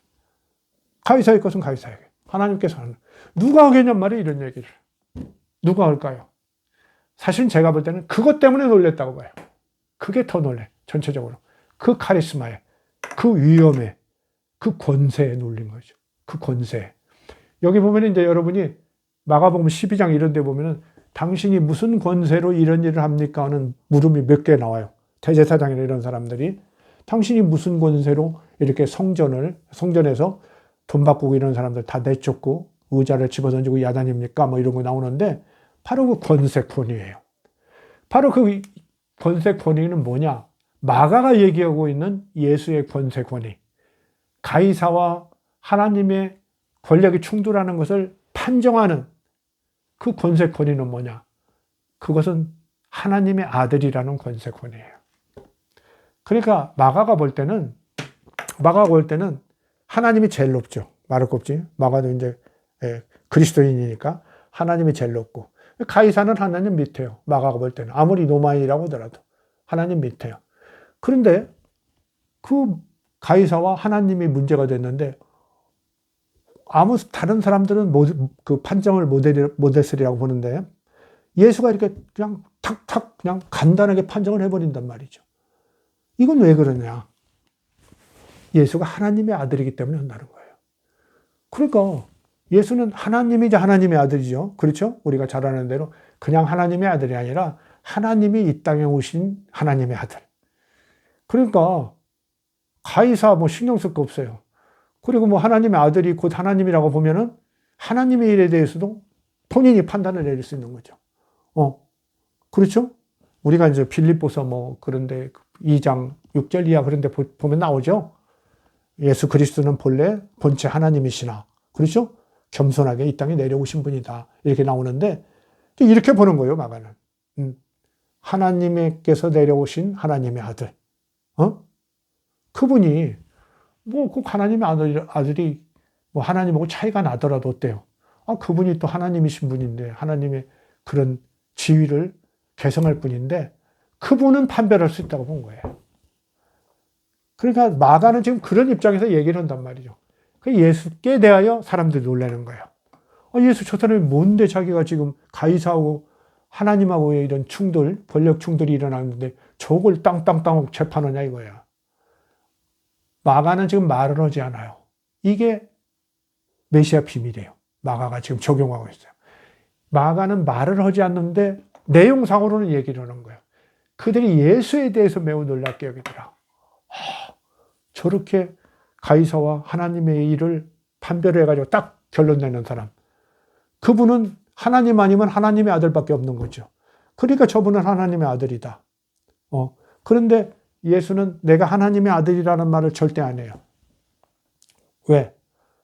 가이사의 것은 가이사에게, 하나님께서 하는. 누가 하겠냔 말이에요, 이런 얘기를. 누가 할까요? 사실 제가 볼 때는 그것 때문에 놀랬다고 봐요. 그게 더 놀래, 전체적으로. 그 카리스마에, 그 위엄에, 그 권세에 놀린 거죠. 그 권세. 여기 보면 이제 여러분이 마가복음 12장 이런 데 보면은 당신이 무슨 권세로 이런 일을 합니까? 하는 물음이 몇 개 나와요. 대제사장이나 이런 사람들이 당신이 무슨 권세로 이렇게 성전에서 돈 바꾸고 이런 사람들 다 내쫓고 의자를 집어던지고 야단입니까? 뭐 이런 거 나오는데 바로 그 권세 권위예요. 바로 그 권세 권위는 뭐냐? 마가가 얘기하고 있는 예수의 권세 권위. 가이사와 하나님의 권력이 충돌하는 것을 판정하는 그 권세 권위는 뭐냐? 그것은 하나님의 아들이라는 권세 권위예요. 그러니까 마가가 볼 때는 마가가 올 때는 하나님이 제일 높죠. 말할 거 없지. 마가도 이제 그리스도인이니까 하나님이 제일 높고, 가이사는 하나님 밑에요. 마가가 볼 때는 아무리 노마인이라고 하더라도 하나님 밑에요. 그런데 그 가이사와 하나님이 문제가 됐는데 아무 다른 사람들은 그 판정을 못 했으리라고 보는데 예수가 이렇게 그냥 탁탁 그냥 간단하게 판정을 해버린단 말이죠. 이건 왜 그러냐? 예수가 하나님의 아들이기 때문에 한다는 거예요. 그러니까 예수는 하나님이자 하나님의 아들이죠. 그렇죠? 우리가 잘 아는 대로 그냥 하나님의 아들이 아니라 하나님이 이 땅에 오신 하나님의 아들. 그러니까 가이사 뭐 신경 쓸 거 없어요. 그리고 뭐 하나님의 아들이 곧 하나님이라고 보면은 하나님의 일에 대해서도 본인이 판단을 내릴 수 있는 거죠. 그렇죠? 우리가 이제 빌립보서 뭐 그런데 2장 6절 이하 그런데 보면 나오죠. 예수 그리스도는 본체 하나님이시나. 그렇죠? 겸손하게 이 땅에 내려오신 분이다. 이렇게 나오는데 이렇게 보는 거예요, 마가는. 하나님께서 내려오신 하나님의 아들. 그분이 뭐 꼭 하나님의 아들이 뭐 하나님하고 차이가 나더라도 어때요? 그분이 또 하나님이신 분인데 하나님의 그런 지위를 계승할 분인데 그분은 판별할 수 있다고 본 거예요. 그러니까 마가는 지금 그런 입장에서 얘기를 한단 말이죠. 예수께 대하여 사람들이 놀라는 거예요. 예수 저 사람이 뭔데 자기가 지금 가이사하고 하나님하고의 이런 충돌, 권력 충돌이 일어나는데 저걸 땅땅땅 재판하냐 이거야. 마가는 지금 말을 하지 않아요. 이게 메시아 비밀이에요. 마가가 지금 적용하고 있어요. 마가는 말을 하지 않는데 내용상으로는 얘기를 하는 거예요. 그들이 예수에 대해서 매우 놀랍게 여기더라. 저렇게 가이사와 하나님의 일을 판별해가지고 딱 결론 내는 사람. 그분은 하나님 아니면 하나님의 아들밖에 없는 거죠. 그러니까 저분은 하나님의 아들이다. 그런데 예수는 내가 하나님의 아들이라는 말을 절대 안 해요. 왜?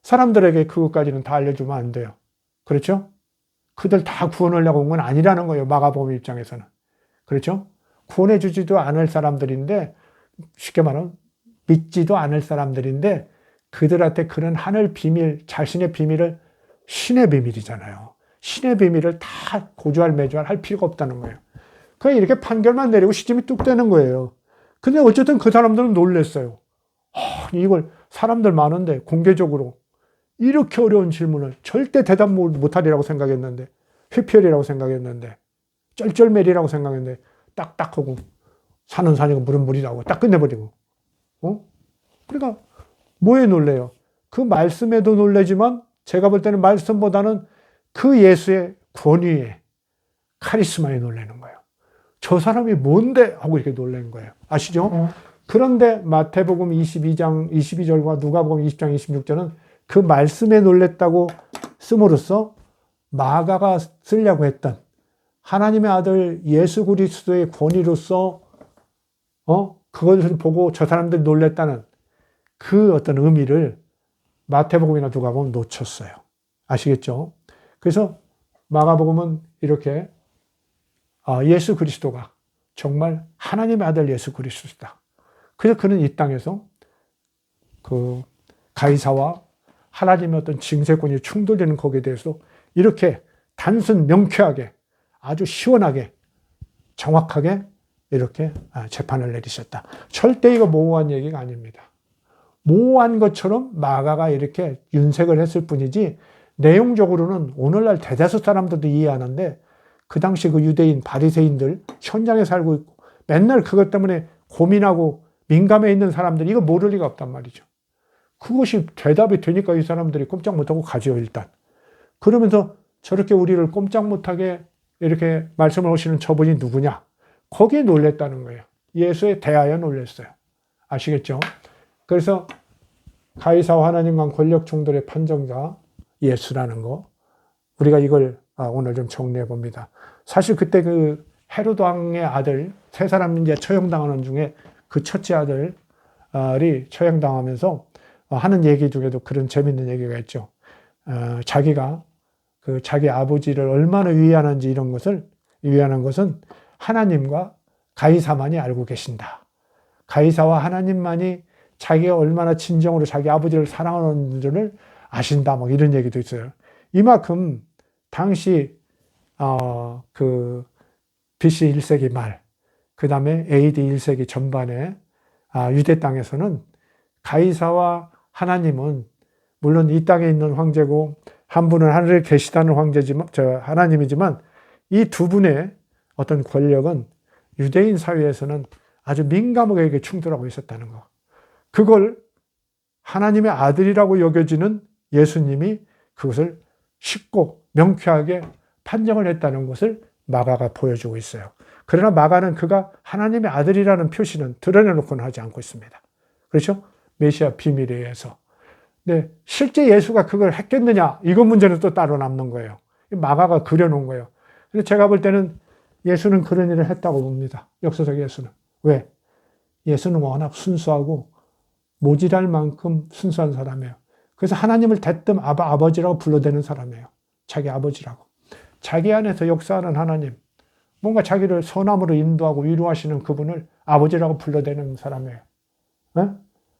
사람들에게 그것까지는 다 알려주면 안 돼요. 그렇죠? 그들 다 구원하려고 온 건 아니라는 거예요. 마가복음 입장에서는. 그렇죠? 구원해 주지도 않을 사람들인데 쉽게 말하면 믿지도 않을 사람들인데 그들한테 그런 하늘 비밀, 자신의 비밀을 신의 비밀이잖아요. 신의 비밀을 다 고주할 매주할 할 필요가 없다는 거예요. 그냥 이렇게 판결만 내리고 시침이 뚝 되는 거예요. 근데 어쨌든 그 사람들은 놀랬어요. 이걸 사람들 많은데 공개적으로 이렇게 어려운 질문을 절대 대답 못하리라고 생각했는데 회피하리라고 생각했는데 쩔쩔매리라고 생각했는데 딱딱하고 산은 산이고 물은 물이라고 딱 끝내버리고 그러니까 뭐에 놀래요? 그 말씀에도 놀라지만 제가 볼 때는 말씀보다는 그 예수의 권위에 카리스마에 놀라는 거예요. 저 사람이 뭔데? 하고 이렇게 놀라는 거예요. 아시죠? 그런데 마태복음 22장 22절과 누가복음 20장 26절은 그 말씀에 놀랬다고 씀으로써 마가가 쓰려고 했던 하나님의 아들 예수 그리스도의 권위로서 그것을 보고 저 사람들이 놀랬다는 그 어떤 의미를 마태복음이나 누가복음은 놓쳤어요. 아시겠죠? 그래서 마가복음은 이렇게 예수 그리스도가 정말 하나님의 아들 예수 그리스도다. 그래서 그는 이 땅에서 그 가이사와 하나님의 어떤 징세권이 충돌되는 거기에 대해서 이렇게 단순 명쾌하게 아주 시원하게 정확하게 이렇게 재판을 내리셨다. 절대 이거 모호한 얘기가 아닙니다. 모호한 것처럼 마가가 이렇게 윤색을 했을 뿐이지 내용적으로는 오늘날 대다수 사람들도 이해하는데 그 당시 그 유대인 바리새인들 현장에 살고 있고 맨날 그것 때문에 고민하고 민감해 있는 사람들이 이거 모를 리가 없단 말이죠. 그것이 대답이 되니까 이 사람들이 꼼짝 못하고 가죠 일단. 그러면서 저렇게 우리를 꼼짝 못하게 이렇게 말씀을 하시는 저분이 누구냐? 거기에 놀랬다는 거예요. 예수에 대하여 놀랬어요. 아시겠죠? 그래서 가이사와 하나님 간 권력 충돌의 판정자 예수라는 거 우리가 이걸 오늘 좀 정리해 봅니다. 사실 그때 그 헤로드 왕의 아들 세 사람이 이제 처형당하는 중에 그 첫째 아들이 처형당하면서 하는 얘기 중에도 그런 재밌는 얘기가 있죠. 자기가 그 자기 아버지를 얼마나 위하는지 이런 것을 위하는 것은 하나님과 가이사만이 알고 계신다. 가이사와 하나님만이 자기가 얼마나 진정으로 자기 아버지를 사랑하는 줄을 아신다. 뭐 이런 얘기도 있어요. 이만큼 당시 그 BC 1세기 말, 그 다음에 AD 1세기 전반에 유대 땅에서는 가이사와 하나님은 물론 이 땅에 있는 황제고 한 분은 하늘에 계시다는 황제지만 하나님이지만 이 두 분의 어떤 권력은 유대인 사회에서는 아주 민감하게 충돌하고 있었다는 거. 그걸 하나님의 아들이라고 여겨지는 예수님이 그것을 쉽고 명쾌하게 판정을 했다는 것을 마가가 보여주고 있어요. 그러나 마가는 그가 하나님의 아들이라는 표시는 드러내놓고는 하지 않고 있습니다. 그렇죠? 메시아 비밀에 의해서. 근데 실제 예수가 그걸 했겠느냐? 이거 문제는 또 따로 남는 거예요. 마가가 그려놓은 거예요. 근데 제가 볼 때는 예수는 그런 일을 했다고 봅니다. 역사적 예수는. 왜? 예수는 워낙 순수하고 모질할 만큼 순수한 사람이에요. 그래서 하나님을 대뜸 아버지라고 불러대는 사람이에요. 자기 아버지라고. 자기 안에서 역사하는 하나님, 뭔가 자기를 선함으로 인도하고 위로하시는 그분을 아버지라고 불러대는 사람이에요. 네?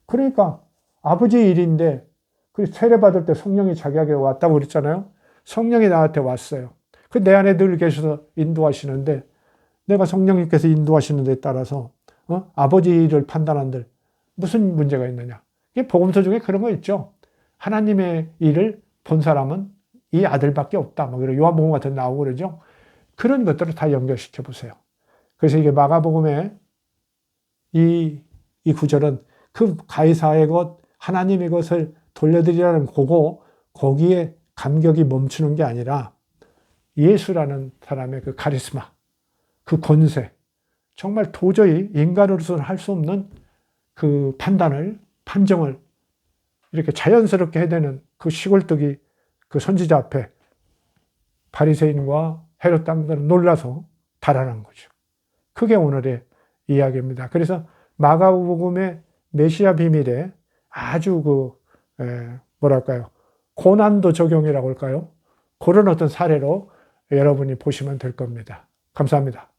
그러니까 아버지의 일인데 그 세례받을 때 성령이 자기에게 왔다고 그랬잖아요. 성령이 나한테 왔어요. 그 내 안에 늘 계셔서 인도하시는데 내가 성령님께서 인도하시는 데 따라서 아버지 일을 판단한들 무슨 문제가 있느냐. 이게 복음서 중에 그런 거 있죠. 하나님의 일을 본 사람은 이 아들밖에 없다. 뭐 그런 요한복음 같은 데 나오고 그러죠. 그런 것들을 다 연결시켜 보세요. 그래서 이게 마가복음의 이 구절은 그 가이사의 것, 하나님의 것을 돌려드리라는 거기에 감격이 멈추는 게 아니라 예수라는 사람의 그 카리스마, 그 권세, 정말 도저히 인간으로서는 할 수 없는 그 판정을 이렇게 자연스럽게 해대는 그 시골뜨기 그 선지자 앞에 바리새인과 헤롯 당들은 놀라서 달아난 거죠. 그게 오늘의 이야기입니다. 그래서 마가복음의 메시아 비밀에 아주 뭐랄까요, 고난도 적용이라고 할까요? 그런 어떤 사례로 여러분이 보시면 될 겁니다. 감사합니다.